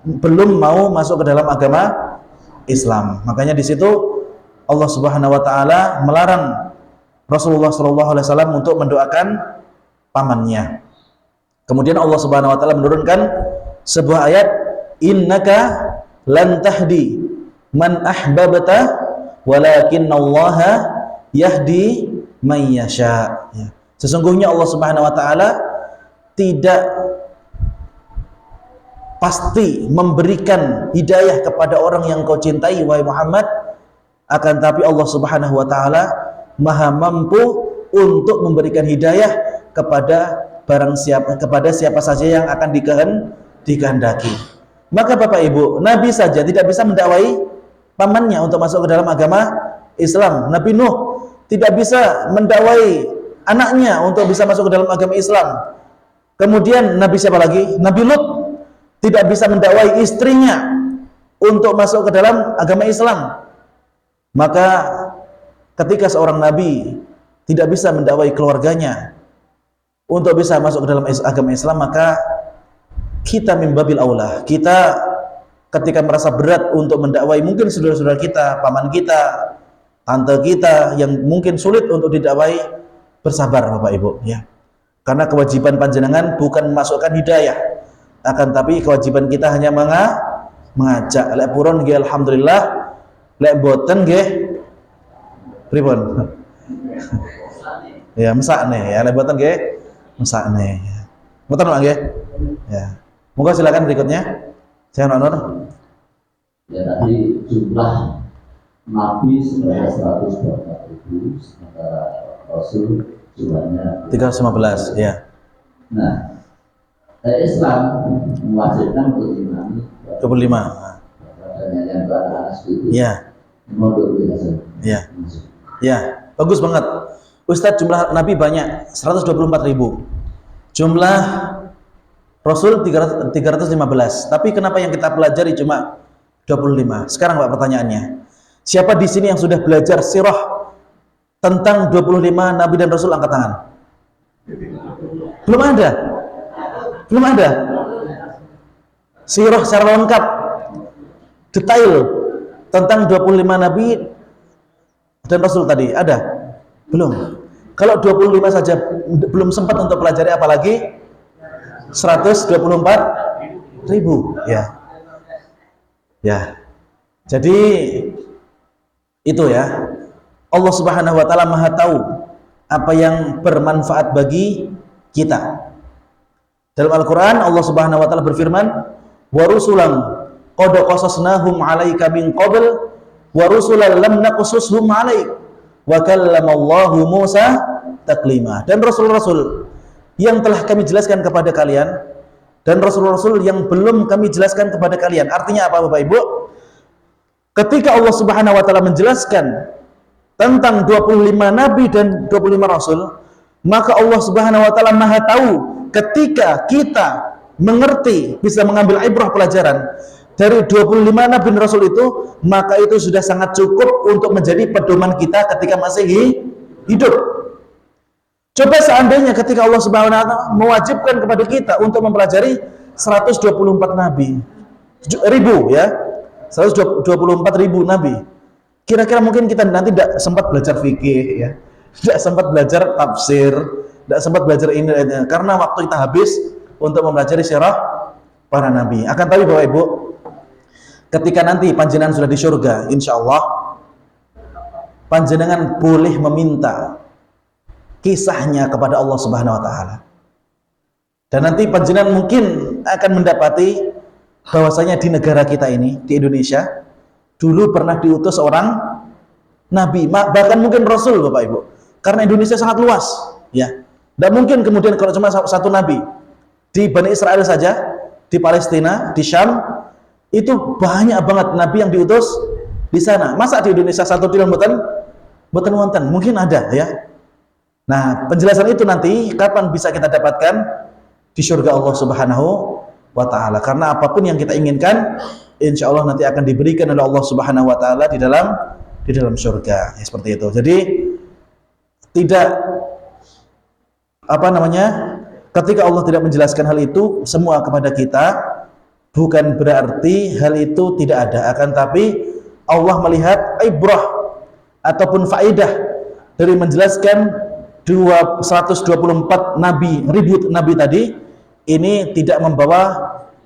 Speaker 1: belum mau masuk ke dalam agama Islam. Makanya di situ Allah Subhanahu wa taala melarang Rasulullah SAW untuk mendoakan pamannya. Kemudian Allah Subhanahu wa taala menurunkan sebuah ayat, innaka lan tahdi man ahbabta walakinallaha yahdi man yasha. Ya. Sesungguhnya Allah Subhanahu wa taala tidak pasti memberikan hidayah kepada orang yang kau cintai wahai Muhammad, akan tapi Allah Subhanahu wa taala Maha mampu untuk memberikan hidayah kepada kepada siapa saja yang akan dikehendaki. Maka Bapak Ibu, Nabi saja tidak bisa mendakwai pamannya untuk masuk ke dalam agama Islam. Nabi Nuh tidak bisa mendakwai anaknya untuk bisa masuk ke dalam agama Islam. Kemudian Nabi siapa lagi? Nabi Lut tidak bisa mendakwai istrinya untuk masuk ke dalam agama Islam. Maka ketika seorang nabi tidak bisa mendakwai keluarganya untuk bisa masuk ke dalam agama Islam, maka kita mimbabil aula, kita ketika merasa berat untuk mendakwai mungkin saudara-saudara kita, paman kita, tante kita yang mungkin sulit untuk didakwai, bersabar Bapak Ibu ya. Karena kewajiban panjenengan bukan memasukkan hidayah, akan tapi kewajiban kita hanya mengajak. Lek purun nggih alhamdulillah, lek boten nggih pripun? Ya mesakne ya, lek boten nggih mesakne ya. Boten nggih? Ya. Moga silakan berikutnya. Saya honor.
Speaker 3: Ya tadi jumlah nabi sebanyak 124.000, sementara Rasul jumlahnya
Speaker 1: 315 ya.
Speaker 3: Nah, Islam mewajibkan untuk imami
Speaker 1: 25.
Speaker 3: dan yang Anas itu
Speaker 1: Ya.
Speaker 3: modul biasa.
Speaker 1: Ya. Ya, bagus banget. Ustadz, jumlah nabi banyak, 124.000. Jumlah Rasul 315. Tapi kenapa yang kita pelajari cuma 25? Sekarang Pak pertanyaannya. Siapa di sini yang sudah belajar sirah tentang 25 nabi dan rasul, angkat tangan? Belum ada. Belum ada. Sirah secara lengkap, detail tentang 25 nabi dan rasul tadi ada? Belum. Kalau 25 saja belum sempat untuk pelajari, apalagi 124.000 ya. Ya. Jadi itu ya. Allah Subhanahu wa taala Maha tahu apa yang bermanfaat bagi kita. Dalam Al-Qur'an Allah Subhanahu wa taala berfirman, "Wa rusulan qad qasasnahum 'alaika min qabl wa rusulan lam naqsushum 'alaik wa kallamallahu Musa taklima." Dan rasul-rasul yang telah kami jelaskan kepada kalian dan rasul-rasul yang belum kami jelaskan kepada kalian. Artinya apa Bapak Ibu? ketika Allah Subhanahu wa taala menjelaskan tentang 25 nabi dan 25 rasul, maka Allah Subhanahu wa taala Maha tahu ketika kita mengerti, bisa mengambil ibrah pelajaran dari 25 nabi dan rasul itu, maka itu sudah sangat cukup untuk menjadi pedoman kita ketika masih hidup. Coba seandainya ketika Allah Subhanahu wa taala mewajibkan kepada kita untuk mempelajari 124 nabi, ribu ya, 124 ribu nabi. Kira-kira mungkin kita nanti tidak sempat belajar fikih ya, tidak sempat belajar tafsir, tidak sempat belajar ini karena waktu kita habis untuk mempelajari sirah para nabi. Akan tapi Bapak Ibu, ketika nanti panjenengan sudah di surga, insya Allah panjenengan boleh meminta kisahnya kepada Allah Subhanahu wa taala. Dan nanti panjenengan mungkin akan mendapati bahwasanya di negara kita ini, di Indonesia, dulu pernah diutus seorang nabi, bahkan mungkin rasul Bapak Ibu. Karena Indonesia sangat luas, ya. Tidak mungkin kemudian kalau cuma satu nabi. Di Bani Israel saja, di Palestina, di Syam, itu banyak banget nabi yang diutus di sana. Masa di Indonesia satu tidak mboten wonten? Mungkin ada ya. Nah, penjelasan itu nanti kapan bisa kita dapatkan? Di surga Allah Subhanahu wa taala. Karena apapun yang kita inginkan, insya Allah nanti akan diberikan oleh Allah Subhanahu wa taala di dalam surga. Ya, seperti itu. Jadi tidak ketika Allah tidak menjelaskan hal itu semua kepada kita, bukan berarti hal itu tidak ada, akan tapi Allah melihat ibrah ataupun faedah dari menjelaskan 124 nabi, ribu nabi tadi, ini tidak membawa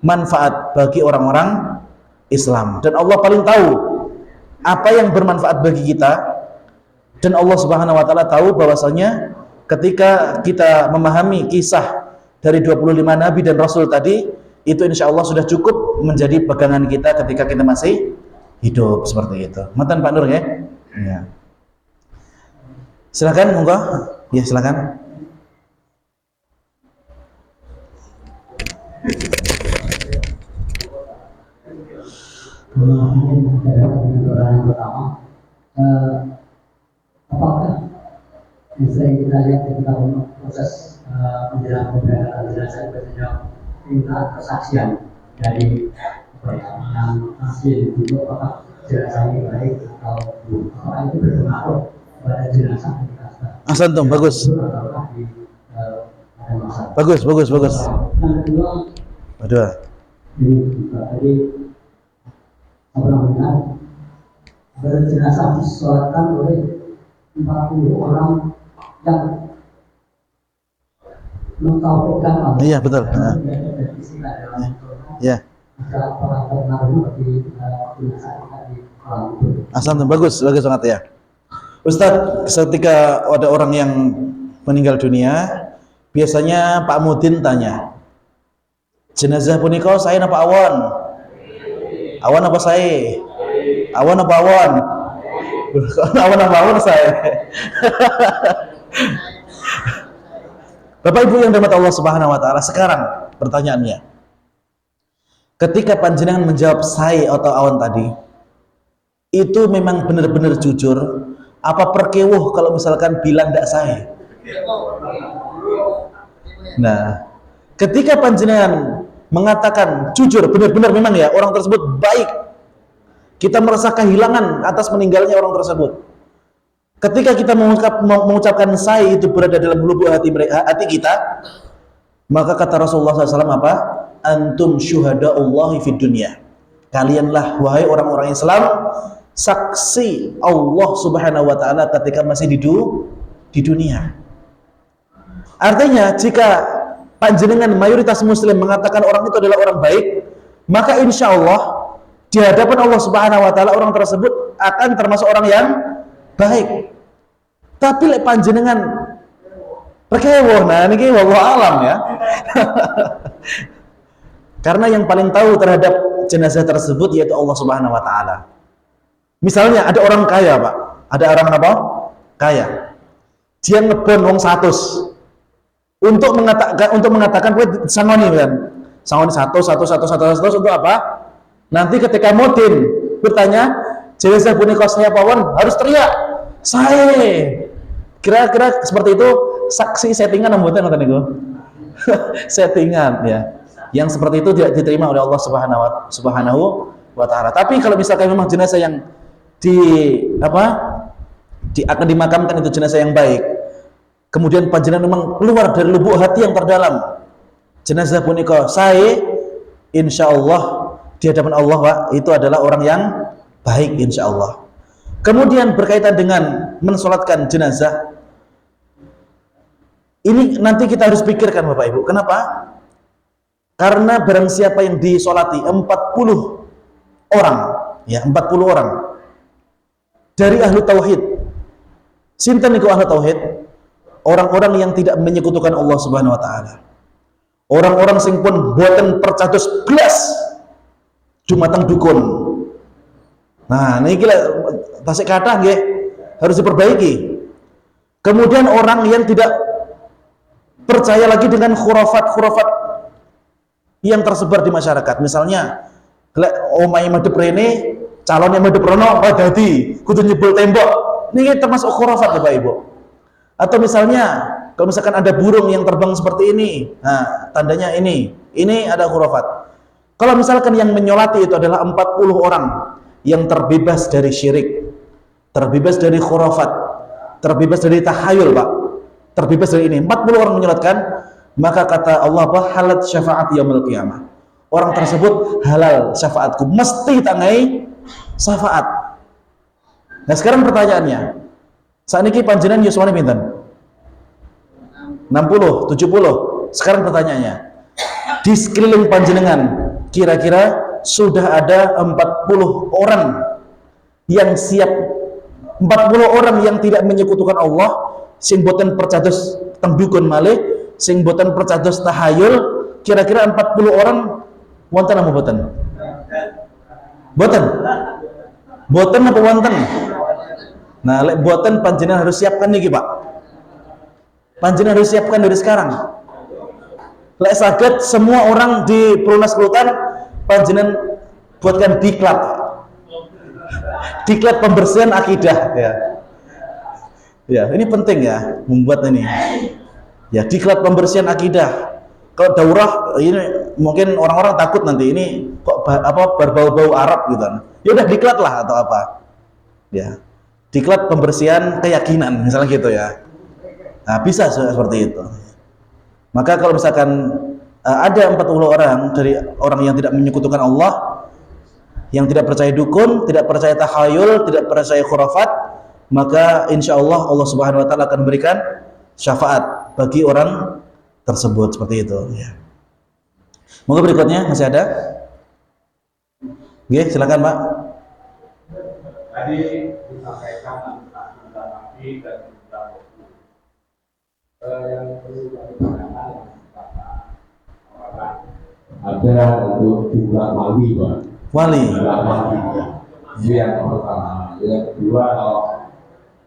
Speaker 1: manfaat bagi orang-orang Islam. Dan Allah paling tahu apa yang bermanfaat bagi kita, dan Allah Subhanahu wa taala tahu bahwasanya ketika kita memahami kisah dari 25 nabi dan rasul tadi, itu insya Allah sudah cukup menjadi pegangan kita ketika kita masih hidup, seperti itu. Matan Pak Nur ya? Ya. Silakan, monggo. Ya, silakan.
Speaker 4: Mungkin pertanyaan pertama, apakah bisa kita lihat ketika proses menjelang pemberangkatan jenazah biasanya tingkat kesaksian dari yang asli itu, apakah jenazah ini baik atau buruk, apakah itu berpengaruh pada jenazah ketika
Speaker 1: Ahsantum, bagus. Bagus.
Speaker 4: Yang kedua, ini tadi apa namanya, berjenazah disolatkan oleh 40 orang yang mentauhidkan Allah.
Speaker 1: Iya, betul. Ya. Ahsantum, bagus sangat ya. Ustadz, ketika ada orang yang meninggal dunia, biasanya Pak Mudin tanya, jenazah punika saya apa awan? Awan apa saya? Awan apa awan? Awan apa awan saya? Bapak Ibu yang dirahmati Allah Subhanahu wa taala, sekarang pertanyaannya, ketika panjenengan menjawab saya atau awan tadi, itu memang benar-benar jujur, apa perkewuh kalau misalkan bilang tidak saya? Nah, ketika panjenengan mengatakan jujur, benar-benar memang ya orang tersebut baik, kita merasa kehilangan atas meninggalnya orang tersebut. Ketika kita mengucapkan saya itu berada dalam lubuk hati kita, maka kata Rasulullah SAW apa? Antum syuhada'ullahi fid dunya. Kalianlah wahai orang-orang Islam saksi Allah Subhanahu wa taala ketika masih di dunia. Artinya jika panjenengan mayoritas muslim mengatakan orang itu adalah orang baik, maka insya Allah di hadapan Allah Subhanahu wa taala orang tersebut akan termasuk orang yang baik. Tapi lek panjenengan perkewuh, nah niki wallahu alam ya. Karena yang paling tahu terhadap jenazah tersebut yaitu Allah Subhanahu wa taala. Misalnya ada orang kaya, Pak. Ada orang apa? Kaya. Dia ngebon wong 100. Untuk mengatakan kowe sangoni kan. Sangoni 100 untuk apa? Nanti ketika mudin bertanya, jenazah punika saya pawon harus teriak saya. Kira-kira seperti itu saksi settingan mboten ngoten niku. Settingan ya. Yang seperti itu tidak diterima oleh Allah Subhanahu wa taala. Tapi kalau misalkan memang jenazah yang akan dimakamkan itu jenazah yang baik, kemudian panjenengan memang keluar dari lubuk hati yang terdalam, jenazah punika saya, insyaallah di hadapan Allah Pak, itu adalah orang yang baik insyaallah. Kemudian berkaitan dengan mensolatkan jenazah, ini nanti kita harus pikirkan Bapak Ibu. Kenapa? Karena barang siapa yang disolati 40 orang, ya 40 orang dari ahlu tauhid. Sinten niku ahlu tauhid? Orang-orang yang tidak menyekutukan Allah Subhanahu wa taala. Orang-orang sing pun boten percados blas dumateng dukun. Nah, niki tasik kathah nggih harus diperbaiki. Kemudian orang yang tidak percaya lagi dengan khurafat-khurafat yang tersebar di masyarakat. Misalnya, lek omahe madhep rene, calonnya madhep rono, dadi kudu nyebul tembok. Ini termasuk khurafat Bapak Ibu. Atau misalnya, kalau misalkan ada burung yang terbang seperti ini, nah tandanya ini ada khurafat. Kalau misalkan yang menyolati itu adalah 40 orang yang terbebas dari syirik, terbebas dari khurafat, terbebas dari tahayul Pak, terbebas dari ini, 40 orang menyolatkan, maka kata Allah halat syafaat yaumil qiyamah. Orang tersebut halal syafaatku, mesti tangai syafaat. Nah sekarang pertanyaannya, saat ini panjenengan yuswane pinten? 60, 70. Sekarang pertanyaannya, di sekeliling panjenengan kira-kira sudah ada 40 orang yang siap, 40 orang yang tidak menyekutukan Allah, sing boten percados teng dukun malih, sing boten percados tahayul, kira-kira 40 orang wonten apa boten? Boten. Boten apa wonten? Nah, lek boten panjenengan harus siapkan niki, Pak. Panjenengan harus siapkan dari sekarang. Lek saged semua orang di Perumnas Kelautan, panjenengan buatkan diklat. Diklat pembersihan akidah ya. Ya, ini penting ya membuat ini. Ya, diklat pembersihan akidah. Kalau daurah ini mungkin orang-orang takut nanti ini kok berbau-bau Arab gitu. Ya udah diklat lah atau apa. Ya. Diklat pembersihan keyakinan misalnya gitu ya. Nah, bisa seperti itu. Maka kalau misalkan ada 40 orang dari orang yang tidak menyekutukan Allah, yang tidak percaya dukun, tidak percaya tahayul, tidak percaya khurafat, maka insya Allah Allah Subhanahu wa taala akan memberikan syafaat bagi orang tersebut seperti itu ya. Moga berikutnya masih ada? Oke, silakan Pak.
Speaker 5: Tadi disampaikan tentang jumlah nabi dan jumlah rasul. Yang perlu kami tanyakan apakah ada untuk jumlah wali, Pak?
Speaker 1: Wali.
Speaker 5: Jumlah wali. Itu yang pertama. Yang kedua, kalau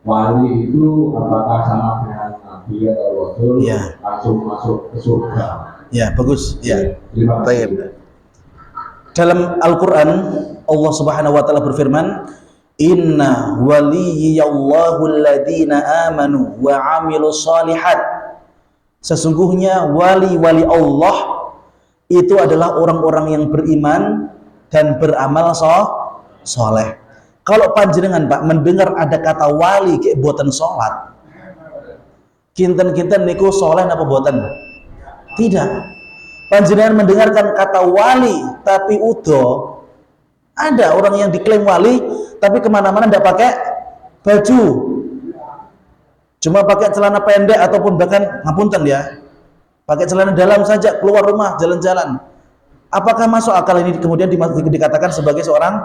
Speaker 5: wali itu apakah sama dengan nabi atau rasul?
Speaker 1: Ya.
Speaker 5: Langsung masuk ke surga?
Speaker 1: Ya, bagus. Ya.
Speaker 5: Terima kasih.
Speaker 1: Dalam Al-Quran Allah Subhanahu wa taala berfirman, inna waliyallahu alladhina amanu wa amilus shalihat. Sesungguhnya wali-wali Allah itu adalah orang-orang yang beriman dan beramal soleh. Kalau panjenengan Pak mendengar ada kata wali kayak boten sholat, kinten-kinten niku soleh napa boten? Tidak. Panjenengan mendengarkan kata wali tapi udo, ada orang yang diklaim wali tapi kemana-mana tidak pakai baju, cuma pakai celana pendek ataupun bahkan ngapunten ya, pakai celana dalam saja keluar rumah jalan-jalan. Apakah masuk akal ini kemudian dikatakan sebagai seorang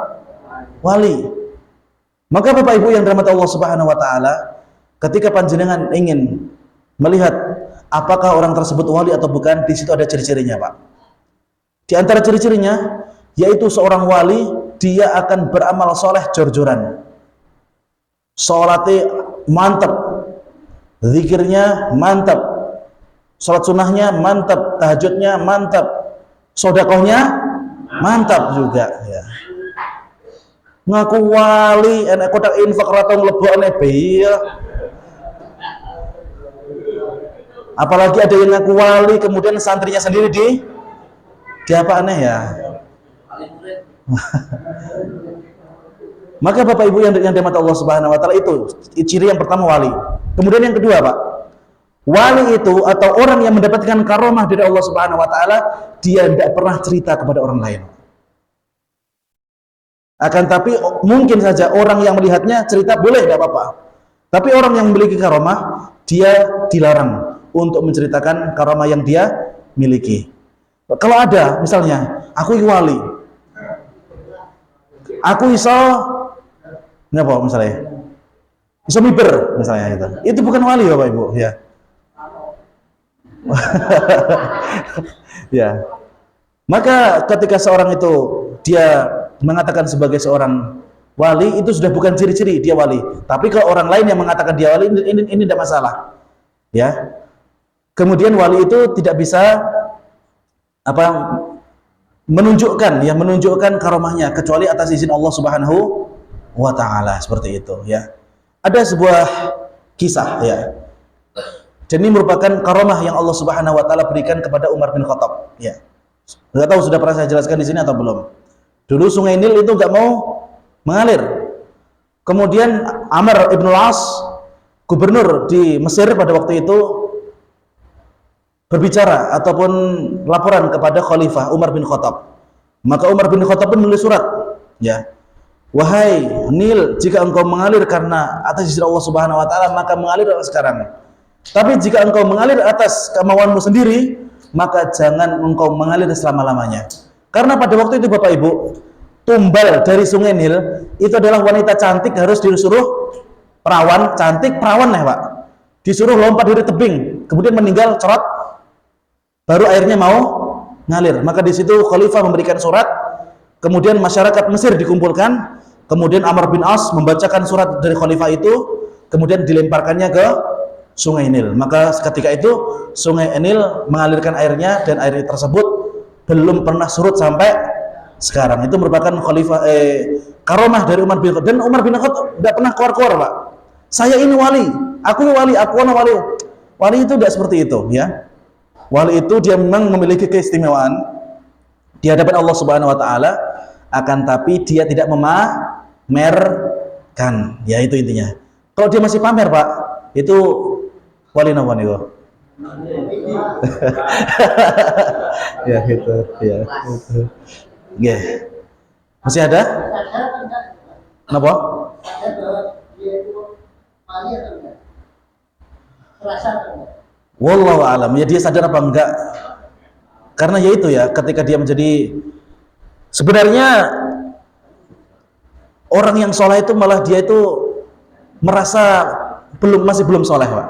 Speaker 1: wali? Maka Bapak Ibu yang dirahmati Allah Subhanahu wa taala, ketika panjenengan ingin melihat apakah orang tersebut wali atau bukan, di situ ada ciri-cirinya, Pak. Di antara ciri-cirinya yaitu seorang wali dia akan beramal soleh jor-joran. Salatnya mantap, zikirnya mantap, salat sunnahnya mantap, tahajudnya mantap, sedekahnya mantap juga ya. ngaku wali enek kotak infak ratong lebokne biya. Apalagi ada yang ngaku wali kemudian santrinya sendiri di apa aneh ya. Maka Bapak Ibu yang dirahmati Allah Subhanahu wa taala, itu ciri yang pertama wali. Kemudian yang kedua, Pak, wali itu atau orang yang mendapatkan karomah dari Allah Subhanahu wa taala, dia tidak pernah cerita kepada orang lain. Akan tapi mungkin saja orang yang melihatnya cerita boleh, tidak apa-apa. Tapi orang yang memiliki karomah, dia dilarang untuk menceritakan karomah yang dia miliki. Kalau ada misalnya, aku wali, aku iso ngapa misalnya, iso miber misalnya, itu bukan wali Bapak Ibu ya. Ya. Maka ketika seorang itu dia mengatakan sebagai seorang wali, itu sudah bukan ciri-ciri dia wali. Tapi kalau orang lain yang mengatakan dia wali, ini tidak masalah. Ya. Kemudian wali itu tidak bisa menunjukkan karomahnya kecuali atas izin Allah Subhanahu wa taala, seperti itu ya. Ada sebuah kisah ya. Dan ini merupakan karomah yang Allah Subhanahu wa taala berikan kepada Umar bin Khattab ya. Enggak tahu sudah pernah saya jelaskan di sini atau belum. Dulu Sungai Nil itu enggak mau mengalir. Kemudian Amr ibn al-As, gubernur di Mesir pada waktu itu, berbicara ataupun laporan kepada Khalifah Umar bin Khattab. Maka Umar bin Khattab pun menulis surat ya. Wahai Nil, jika engkau mengalir karena atas izin Allah Subhanahu wa taala, maka mengalir sekarang. Tapi jika engkau mengalir atas kemauanmu sendiri, maka jangan engkau mengalir selama-lamanya. Karena pada waktu itu Bapak Ibu, tumbal dari Sungai Nil itu adalah wanita cantik, harus disuruh perawan cantik, perawan ya Pak, disuruh lompat dari tebing, kemudian meninggal cerot, baru airnya mau ngalir. Maka di situ Khalifah memberikan surat, kemudian masyarakat Mesir dikumpulkan, kemudian Amr bin As membacakan surat dari Khalifah itu, kemudian dilemparkannya ke Sungai Nil. Maka ketika itu Sungai Nil mengalirkan airnya, dan air tersebut belum pernah surut sampai sekarang. Itu merupakan karomah dari Umar bin Khattab. Dan Umar bin Khattab tidak pernah keluar-keluar Pak, saya ini wali, aku wali. Wali itu tidak seperti itu ya. Wali itu dia memang memiliki keistimewaan di hadapan Allah Subhanahu wa taala, akan tapi dia tidak memamerkan. Ya itu intinya. Kalau dia masih pamer Pak, itu wali nama nih kok. Ya gitu ya. Gitu. Masih ada? Kenapa? Wallahu alam. Ya dia sadar apa enggak? Karena ya itu ya, ketika dia menjadi, sebenarnya orang yang soleh itu malah dia itu merasa masih belum soleh Pak.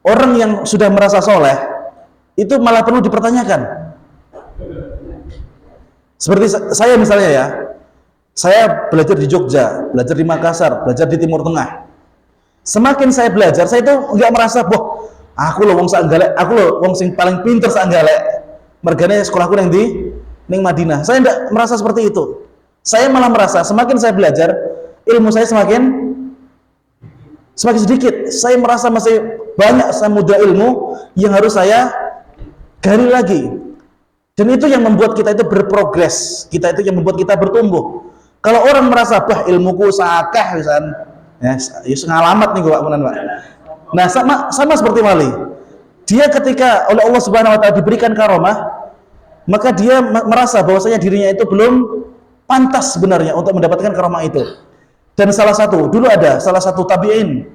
Speaker 1: Orang yang sudah merasa soleh itu malah perlu dipertanyakan. Seperti saya misalnya ya, saya belajar di Jogja, belajar di Makassar, belajar di Timur Tengah. Semakin saya belajar, saya itu nggak merasa, boh, aku loh wong sanggale, aku loh wong sing paling pinter sanggale. Mergane sekolahku yang di Madinah. Saya tidak merasa seperti itu. Saya malah merasa semakin saya belajar, ilmu saya semakin sedikit. Saya merasa masih banyak samudra ilmu yang harus saya gali lagi. Dan itu yang membuat kita itu berprogres, kita itu yang membuat kita bertumbuh. Kalau orang merasa, bah ilmuku sakeh misalnya, ya ngalamat nih Pak. Nah sama seperti wali. Dia ketika oleh Allah Subhanahu wa taala diberikan karomah, maka dia merasa bahwasanya dirinya itu belum pantas sebenarnya untuk mendapatkan karomah itu. Dan dulu ada salah satu tabi'in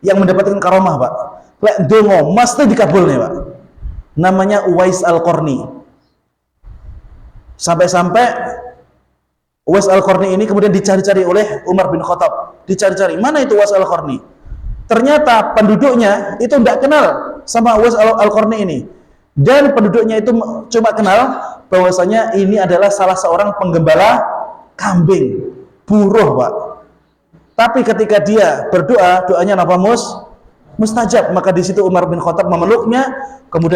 Speaker 1: yang mendapatkan karomah Pak. Lek dongo mesti dikabulnya Pak. Namanya Uwais Al-Qarni. Sampai-sampai Uwais Al-Qarni ini kemudian dicari-cari oleh Umar bin Khattab. Dicari-cari, mana itu Uwais Al-Qarni? Ternyata penduduknya itu tidak kenal sama Uwais Al-Qarni ini. Dan penduduknya itu cuma kenal bahwasanya ini adalah salah seorang penggembala kambing, buruh Pak. Tapi ketika dia berdoa, doanya apa mustajab. Maka di situ Umar bin Khattab memeluknya, kemudian